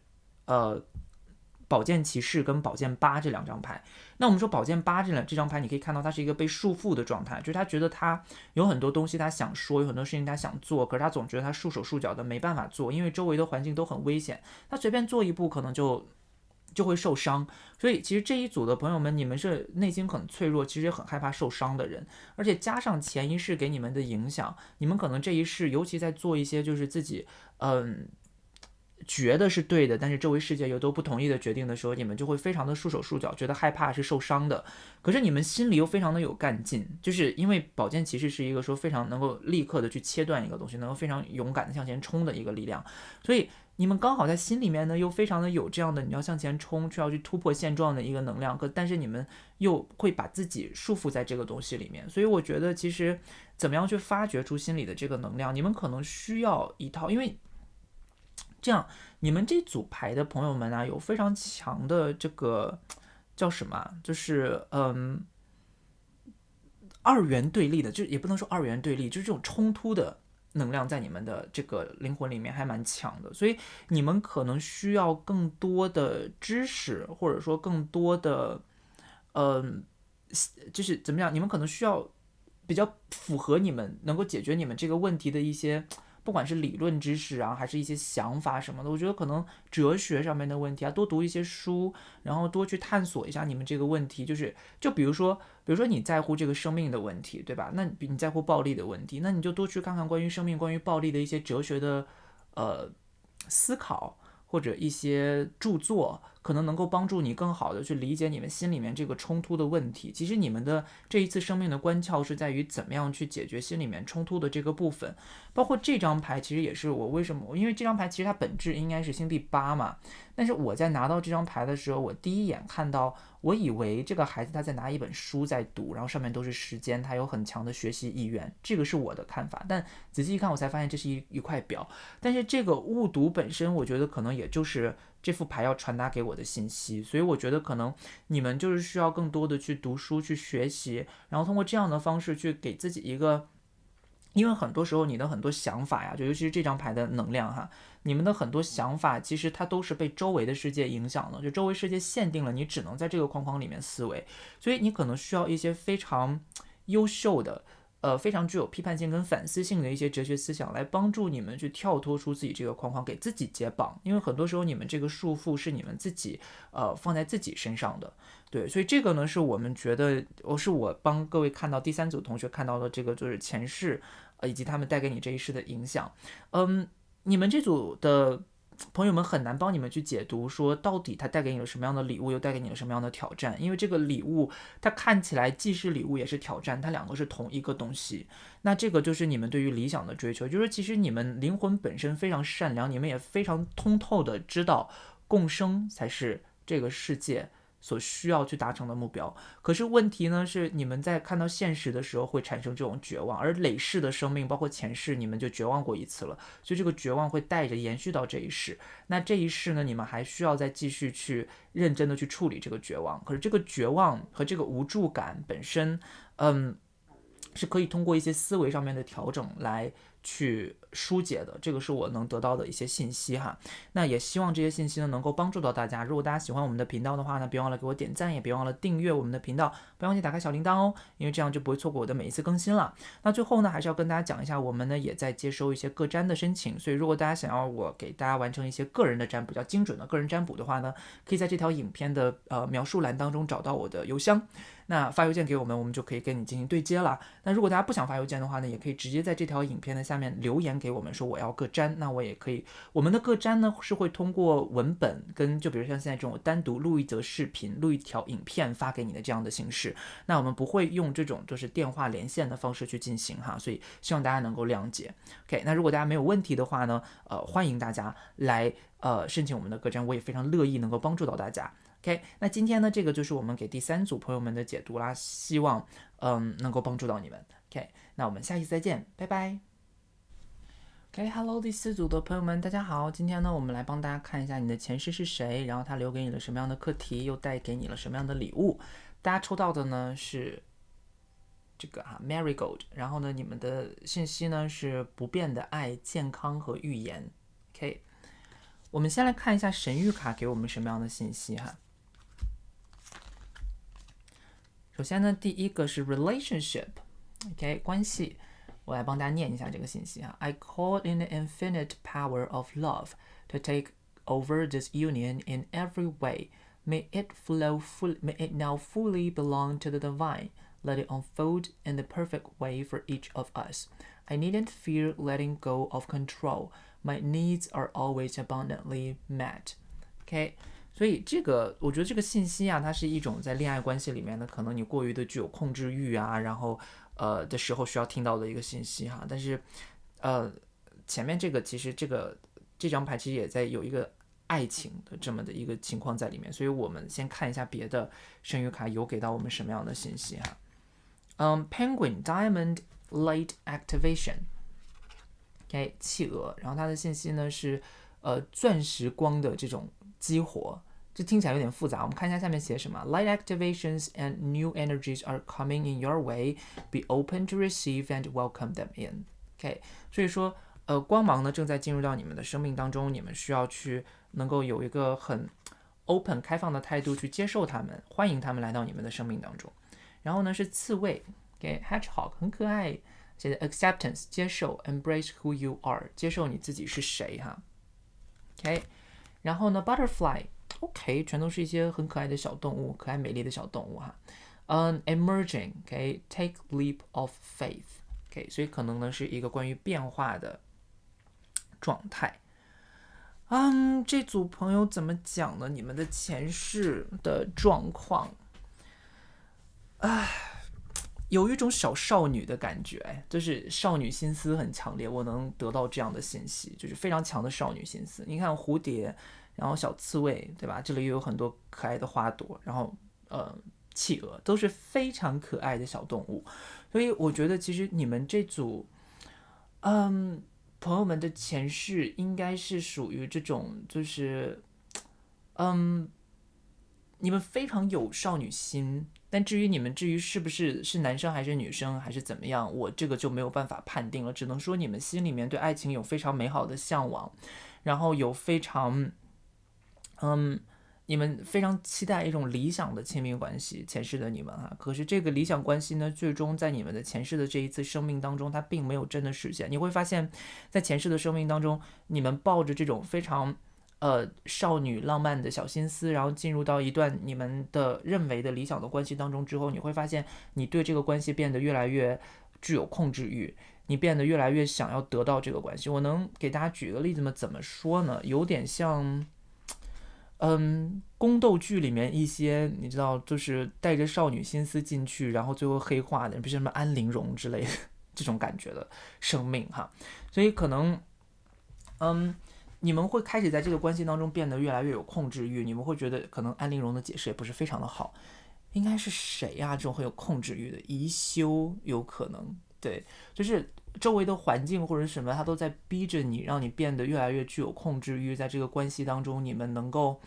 宝剑骑士跟宝剑八这两张牌。那我们说宝剑八这张牌，你可以看到它是一个被束缚的状态，就是他觉得他有很多东西他想说，有很多事情他想做，可是他总觉得他束手束脚的没办法做，因为周围的环境都很危险，他随便做一步可能就会受伤。所以其实这一组的朋友们，你们是内心很脆弱，其实也很害怕受伤的人，而且加上前一世给你们的影响，你们可能这一世尤其在做一些就是自己觉得是对的，但是周围世界又都不同意的决定的时候，你们就会非常的束手束脚，觉得害怕是受伤的。可是你们心里又非常的有干劲，就是因为宝剑骑士是一个说非常能够立刻的去切断一个东西，能够非常勇敢的向前冲的一个力量，所以你们刚好在心里面呢又非常的有这样的你要向前冲，需要去突破现状的一个能量，但是你们又会把自己束缚在这个东西里面。所以我觉得其实怎么样去发掘出心里的这个能量，你们可能需要一套，因为这样你们这组牌的朋友们啊，有非常强的这个叫什么，就是二元对立的，就也不能说二元对立，就是这种冲突的能量在你们的这个灵魂里面还蛮强的，所以你们可能需要更多的知识，或者说更多的就是怎么样，你们可能需要比较符合你们能够解决你们这个问题的一些，不管是理论知识啊，还是一些想法什么的，我觉得可能哲学上面的问题啊，多读一些书，然后多去探索一下你们这个问题，就比如说你在乎这个生命的问题，对吧？那你在乎暴力的问题，那你就多去看看关于生命、关于暴力的一些哲学的思考，或者一些著作，可能能够帮助你更好的去理解你们心里面这个冲突的问题。其实你们的这一次生命的关窍是在于怎么样去解决心里面冲突的这个部分。包括这张牌其实也是我为什么，因为这张牌其实它本质应该是星币8嘛，但是我在拿到这张牌的时候，我第一眼看到，我以为这个孩子他在拿一本书在读，然后上面都是时间，他有很强的学习意愿，这个是我的看法。但仔细一看，我才发现这是一块表。但是这个误读本身，我觉得可能也就是这副牌要传达给我的信息，所以我觉得可能你们就是需要更多的去读书、去学习，然后通过这样的方式去给自己一个。因为很多时候你的很多想法呀，就尤其是这张牌的能量哈，你们的很多想法其实它都是被周围的世界影响的，就周围世界限定了你只能在这个框框里面思维，所以你可能需要一些非常优秀的非常具有批判性跟反思性的一些哲学思想来帮助你们去跳脱出自己这个框框，给自己解绑。因为很多时候你们这个束缚是你们自己放在自己身上的，对，所以这个呢是我们觉得，是我帮各位看到第三组同学看到的这个就是前世以及他们带给你这一世的影响。你们这组的朋友们很难帮你们去解读说到底他带给你了什么样的礼物，又带给你了什么样的挑战，因为这个礼物它看起来既是礼物也是挑战，它两个是同一个东西。那这个就是你们对于理想的追求，就是其实你们灵魂本身非常善良，你们也非常通透的知道共生才是这个世界所需要去达成的目标。可是问题呢是，你们在看到现实的时候会产生这种绝望，而累世的生命包括前世你们就绝望过一次了，所以这个绝望会带着延续到这一世。那这一世呢，你们还需要再继续去认真的去处理这个绝望。可是这个绝望和这个无助感本身是可以通过一些思维上面的调整来去疏解的，这个是我能得到的一些信息哈。那也希望这些信息呢能够帮助到大家。如果大家喜欢我们的频道的话呢，别忘了给我点赞，也别忘了订阅我们的频道，不要忘记打开小铃铛哦，因为这样就不会错过我的每一次更新了。那最后呢，还是要跟大家讲一下，我们呢也在接收一些个占的申请，所以如果大家想要我给大家完成一些个人的占卜，比较精准的个人占卜的话呢，可以在这条影片的描述栏当中找到我的邮箱。那发邮件给我们，我们就可以跟你进行对接了。那如果大家不想发邮件的话呢，也可以直接在这条影片的下面留言给给我们说我要个占，那我也可以，我们的个占呢是会通过文本跟就比如像现在这种单独录一则视频、录一条影片发给你的这样的形式，那我们不会用这种就是电话连线的方式去进行哈，所以希望大家能够谅解。OK， 那如果大家没有问题的话呢，欢迎大家来申请我们的个占，我也非常乐意能够帮助到大家。OK， 那今天呢，这个就是我们给第3组朋友们的解读啦，希望能够帮助到你们。OK， 那我们下期再见，拜拜。OK，Hello，第4组的朋友们，大家好。今天呢，我们来帮大家看一下你的前世是谁，然后他留给你了什么样的课题，又带给你了什么样的礼物。大家抽到的呢是这个Marigold， 然后呢，你们的信息呢是不变的爱、健康和预言。OK， 我们先来看一下神谕卡给我们什么样的信息哈。首先呢，第一个是 relationship，OK， 关系。我来帮大家念一下这个信息哈。I call in the infinite power of love to take over this union in every way. May it now fully belong to the divine. Let it unfold in the perfect way for each of us. I needn't fear letting go of control. My needs are always abundantly met. OK， 所以这个我觉得这个信息啊，它是一种在恋爱关系里面的，可能你过于的具有控制欲啊，然后的时候需要听到的一个信息哈。但是前面这个其实这张牌其实也在有一个爱情的这么的一个情况在里面，所以我们先看一下别的神谕卡有给到我们什么样的信息哈。Penguin Diamond Late Activation，OK， 企鹅，然后它的信息呢是钻石光的这种激活。这听起来有点复杂，我们看一下下面写什么。Light activations and new energies are coming in your way. Be open to receive and welcome them in. OK， 所以说，光芒呢正在进入到你们的生命当中，你们需要去能够有一个很 open 开放的态度去接受他们，欢迎他们来到你们的生命当中。然后呢是刺猬 ，OK， hedgehog 很可爱，写的 acceptance 接受 ，embrace who you are 接受你自己是谁哈 ，OK， 然后呢 butterfly。OK， 全都是一些很可爱的小动物，可爱美丽的小动物哈。Emerging，OK，take leap of faith，OK，所以可能呢是一个关于变化的状态。这组朋友怎么讲呢？你们的前世的状况，有一种小少女的感觉，就是少女心思很强烈。我能得到这样的信息，就是非常强的少女心思。你看蝴蝶。然后小刺猬，对吧？这里又有很多可爱的花朵，然后企鹅都是非常可爱的小动物，所以我觉得其实你们这组，朋友们的前世应该是属于这种，就是你们非常有少女心，但至于你们是不是男生还是女生还是怎么样，我这个就没有办法判定了，只能说你们心里面对爱情有非常美好的向往，然后有非常你们非常期待一种理想的亲密关系，前世的你们哈。可是这个理想关系呢，最终在你们的前世的这一次生命当中，它并没有真的实现。你会发现在前世的生命当中，你们抱着这种非常少女浪漫的小心思，然后进入到一段你们的认为的理想的关系当中之后，你会发现你对这个关系变得越来越具有控制欲，你变得越来越想要得到这个关系。我能给大家举个例子吗？怎么说呢？有点像宫斗剧里面一些你知道，就是带着少女心思进去，然后最后黑化的，不是什么安陵容之类的这种感觉的生命哈。所以可能你们会开始在这个关系当中变得越来越有控制欲，你们会觉得可能安陵容的解释也不是非常的好，应该是谁呀？这种很有控制欲的宜修有可能，对，就是周围的环境或者什么，它都在逼着你，让你变得越来越具有控制欲。在这个关系当中，你们能够，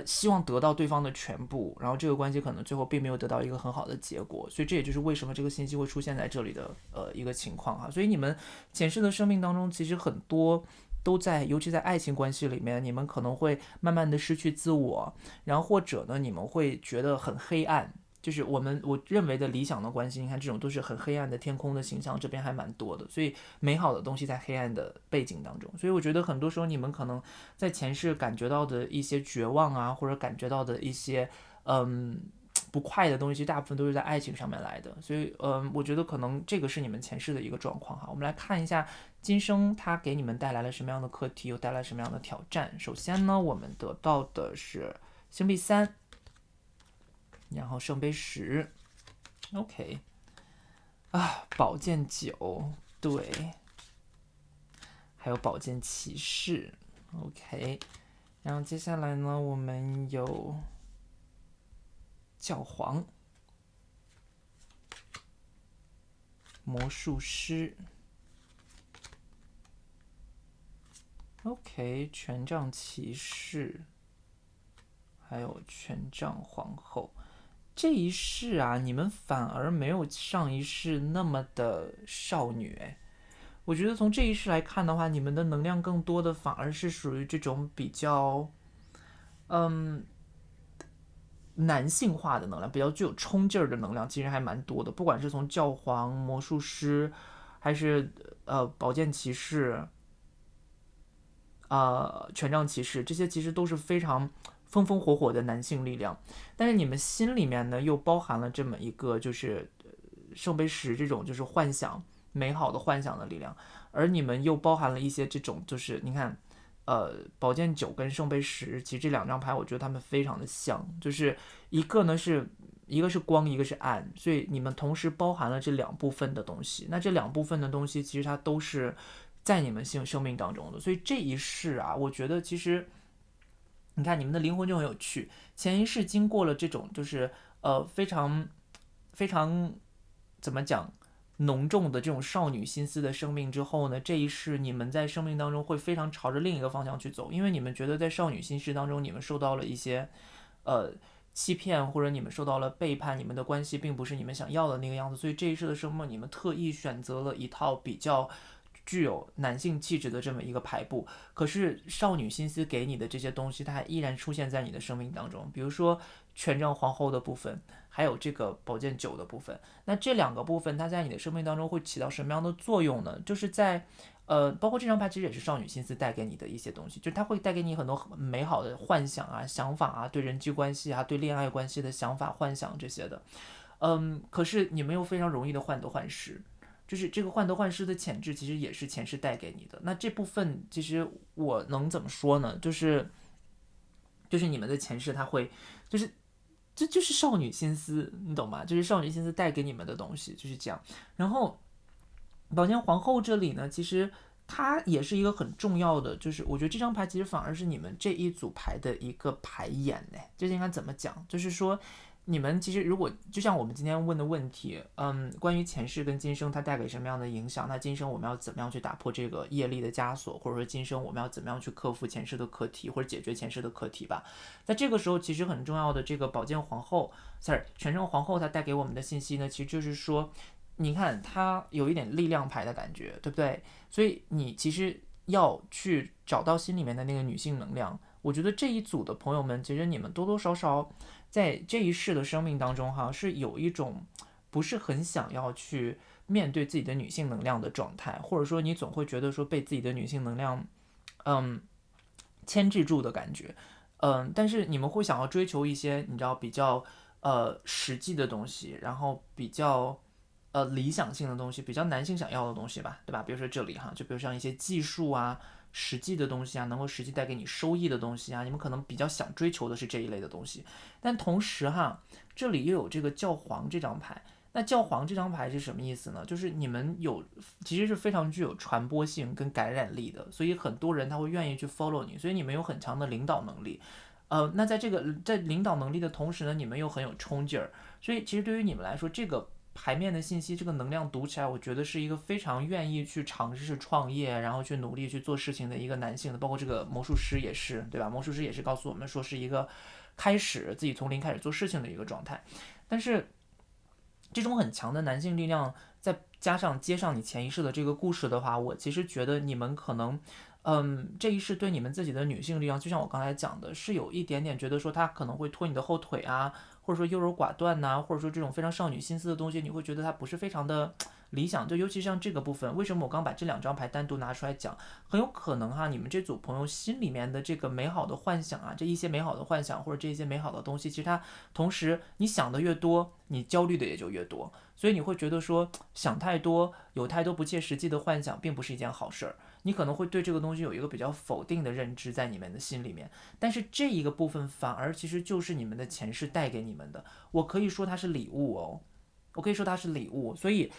希望得到对方的全部，然后这个关系可能最后并没有得到一个很好的结果。所以这也就是为什么这个信息会出现在这里的一个情况哈。所以你们前世的生命当中，其实很多都在，尤其在爱情关系里面，你们可能会慢慢的失去自我，然后或者呢，你们会觉得很黑暗。就是我认为的理想的关系，你看这种都是很黑暗的天空的形象，这边还蛮多的，所以美好的东西在黑暗的背景当中。所以我觉得很多时候你们可能在前世感觉到的一些绝望啊，或者感觉到的一些不快的东西，大部分都是在爱情上面来的。所以，我觉得可能这个是你们前世的一个状况哈。我们来看一下今生它给你们带来了什么样的课题，又带来什么样的挑战。首先呢，我们得到的是星币3，然后圣杯10 ，OK， 啊，宝剑9，对，还有宝剑骑士 ，OK， 然后接下来呢，我们有教皇、魔术师 ，OK， 权杖骑士，还有权杖皇后。这一世啊，你们反而没有上一世那么的少女哎。我觉得从这一世来看的话，你们的能量更多的反而是属于这种比较，男性化的能量，比较具有冲劲儿的能量，其实还蛮多的。不管是从教皇、魔术师，还是宝剑骑士，权杖骑士，这些其实都是非常风风火火的男性力量。但是你们心里面呢，又包含了这么一个，就是圣杯10这种就是幻想、美好的幻想的力量，而你们又包含了一些这种，就是你看。宝剑9跟圣杯10，其实这2张牌我觉得他们非常的像，就是一个是光，一个是暗，所以你们同时包含了这2部分的东西。那这2部分的东西其实它都是在你们生命当中的，所以这一世啊，我觉得其实你看你们的灵魂就很有趣，前一世经过了这种就是非常非常怎么讲浓重的这种少女心思的生命之后呢，这一世你们在生命当中会非常朝着另一个方向去走，因为你们觉得在少女心事当中，你们受到了一些欺骗，或者你们受到了背叛，你们的关系并不是你们想要的那个样子，所以这一世的生命，你们特意选择了一套比较具有男性气质的这么一个排布。可是少女心思给你的这些东西，它还依然出现在你的生命当中，比如说权杖皇后的部分，还有这个宝剑9的部分。那这2个部分，它在你的生命当中会起到什么样的作用呢？就是在包括这张牌其实也是少女心思带给你的一些东西，就是它会带给你很多很美好的幻想啊、想法啊，对人际关系啊、对恋爱关系的想法、幻想这些的。可是你们又非常容易的患得患失，就是这个患得患失的潜质，其实也是前世带给你的。那这部分其实我能怎么说呢？就是你们的前世，它会就是这就是少女心思，你懂吗？就是少女心思带给你们的东西就是这样。然后宝剑皇后这里呢，其实它也是一个很重要的，就是我觉得这张牌其实反而是你们这一组牌的一个牌眼呢。这应该怎么讲？就是说你们其实如果就像我们今天问的问题，关于前世跟今生它带给什么样的影响？那今生我们要怎么样去打破这个业力的枷锁，或者说今生我们要怎么样去克服前世的课题，或者解决前世的课题吧？在这个时候，其实很重要的这个宝剑皇后权杖皇后，它带给我们的信息呢，其实就是说，你看它有一点力量牌的感觉，对不对？所以你其实要去找到心里面的那个女性能量。我觉得这一组的朋友们，其实你们多多少少在这一世的生命当中哈，是有一种不是很想要去面对自己的女性能量的状态，或者说你总会觉得说被自己的女性能量牵制住的感觉。但是你们会想要追求一些你知道比较实际的东西，然后比较理想性的东西，比较男性想要的东西吧，对吧？比如说这里哈，就比如像一些技术啊、实际的东西啊，能够实际带给你收益的东西啊，你们可能比较想追求的是这一类的东西。但同时哈，这里又有这个教皇这张牌。那教皇这张牌是什么意思呢？就是你们其实是非常具有传播性跟感染力的，所以很多人他会愿意去 follow 你，所以你们有很强的领导能力。那在领导能力的同时呢，你们又很有冲劲儿，所以其实对于你们来说，这个牌面的信息，这个能量读起来，我觉得是一个非常愿意去尝试创业，然后去努力去做事情的一个男性的，包括这个魔术师也是，对吧？魔术师也是告诉我们说是一个开始自己从零开始做事情的一个状态，但是这种很强的男性力量，再加上接上你前一世的这个故事的话，我其实觉得你们可能，这一世对你们自己的女性力量，就像我刚才讲的，是有一点点觉得说他可能会拖你的后腿啊，或者说优柔寡断呐、或者说这种非常少女心思的东西，你会觉得他不是非常的理想，就尤其像这个部分，为什么我刚把这2张牌单独拿出来讲，很有可能哈，你们这组朋友心里面的这个美好的幻想啊，这一些美好的幻想或者这一些美好的东西，其实它同时你想的越多，你焦虑的也就越多，所以你会觉得说想太多，有太多不切实际的幻想，并不是一件好事儿。你可能会对这个东西有一个比较否定的认知在你们的心里面，但是这一个部分反而其实就是你们的前世带给你们的，我可以说它是礼物哦，我可以说它是礼物，所以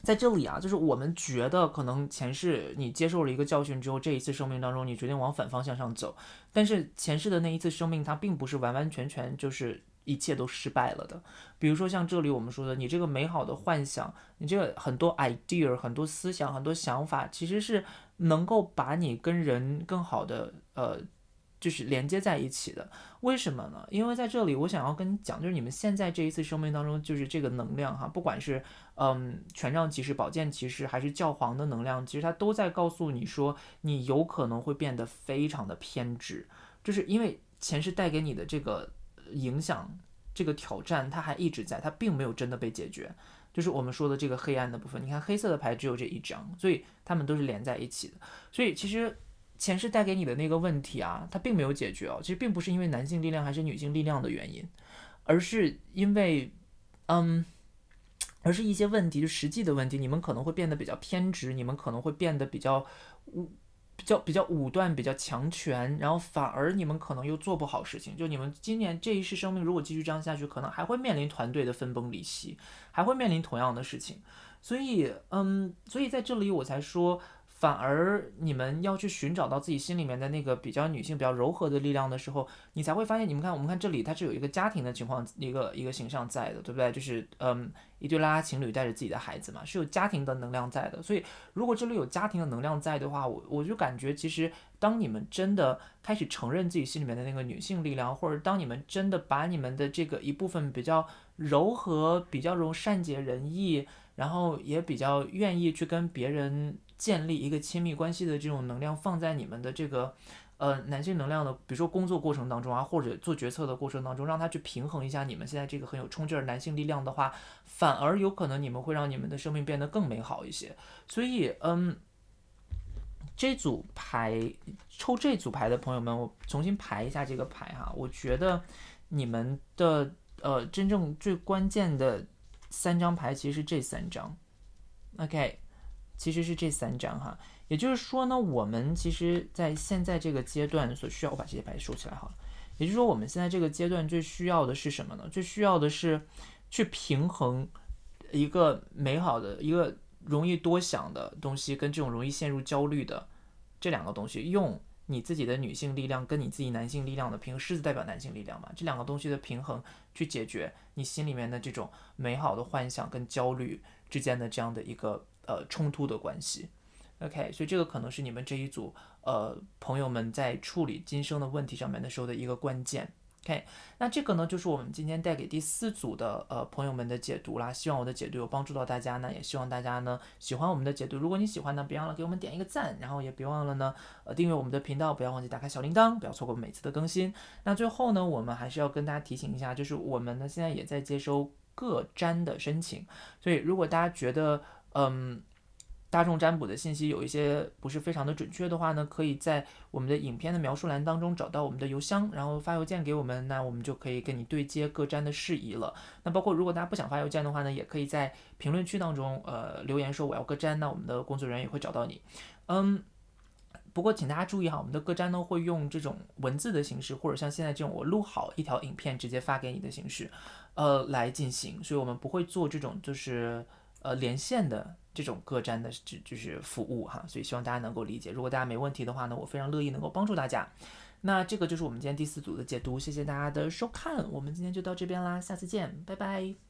在这里啊，就是我们觉得可能前世你接受了一个教训之后，这一次生命当中你决定往反方向上走，但是前世的那一次生命它并不是完完全全就是一切都失败了的。比如说像这里我们说的，你这个美好的幻想，你这个很多 idea 很多思想很多想法，其实是能够把你跟人更好的就是连接在一起的。为什么呢？因为在这里我想要跟你讲，就是你们现在这一次生命当中，就是这个能量哈，不管是权杖骑士、宝剑骑士还是教皇的能量，其实它都在告诉你说，你有可能会变得非常的偏执，就是因为前世带给你的这个影响、这个挑战，它还一直在，它并没有真的被解决。就是我们说的这个黑暗的部分，你看黑色的牌只有这一张，所以它们都是连在一起的。所以其实前世带给你的那个问题啊，它并没有解决哦。其实并不是因为男性力量还是女性力量的原因，而是因为，而是一些问题，就实际的问题，你们可能会变得比较偏执，你们可能会变得比较武断，比较强权，然后反而你们可能又做不好事情。就你们今年这一世生命如果继续这样下去，可能还会面临团队的分崩离析，还会面临同样的事情。所以在这里我才说，反而你们要去寻找到自己心里面的那个比较女性、比较柔和的力量的时候，你才会发现，你们看，我们看这里，它是有一个家庭的情况，一个形象在的，对不对？就是一对拉拉情侣带着自己的孩子嘛，是有家庭的能量在的。所以如果这里有家庭的能量在的话，我就感觉其实当你们真的开始承认自己心里面的那个女性力量，或者当你们真的把你们的这个一部分比较柔和、比较善解人意，然后也比较愿意去跟别人建立一个亲密关系的这种能量放在你们的这个男性能量的，比如说工作过程当中啊，或者做决策的过程当中，让他去平衡一下你们现在这个很有冲劲儿男性力量的话，反而有可能你们会让你们的生命变得更美好一些。所以这组牌抽这组牌的朋友们，我重新排一下这个牌哈，我觉得你们的真正最关键的3张牌其实是这3张 ，OK， 其实是这3张哈。也就是说呢，我们其实在现在这个阶段所需要，我把这些牌收起来好了。也就是说，我们现在这个阶段最需要的是什么呢？最需要的是去平衡一个美好的、一个容易多想的东西，跟这种容易陷入焦虑的这2个东西，用你自己的女性力量跟你自己男性力量的平衡，狮子代表男性力量嘛，这2个东西的平衡，去解决你心里面的这种美好的幻想跟焦虑之间的这样的一个冲突的关系。OK， 所以这个可能是你们这一组朋友们在处理今生的问题上面的时候的一个关键。OK， 那这个呢就是我们今天带给第4组的朋友们的解读啦。希望我的解读有帮助到大家呢，也希望大家呢喜欢我们的解读。如果你喜欢呢，别忘了给我们点一个赞，然后也别忘了呢订阅我们的频道，不要忘记打开小铃铛，不要错过每次的更新。那最后呢，我们还是要跟大家提醒一下，就是我们呢现在也在接收个占的申请，所以如果大家觉得大众占卜的信息有一些不是非常的准确的话呢，可以在我们的影片的描述栏当中找到我们的邮箱，然后发邮件给我们，那我们就可以跟你对接个占的事宜了。那包括如果大家不想发邮件的话呢，也可以在评论区当中留言说我要个占，那我们的工作人员也会找到你。不过请大家注意哈，我们的个占呢会用这种文字的形式，或者像现在这种我录好一条影片直接发给你的形式来进行，所以我们不会做这种就是连线的这种个占的就是服务哈，所以希望大家能够理解。如果大家没问题的话呢，我非常乐意能够帮助大家。那这个就是我们今天第4组的解读，谢谢大家的收看，我们今天就到这边啦，下次见，拜拜。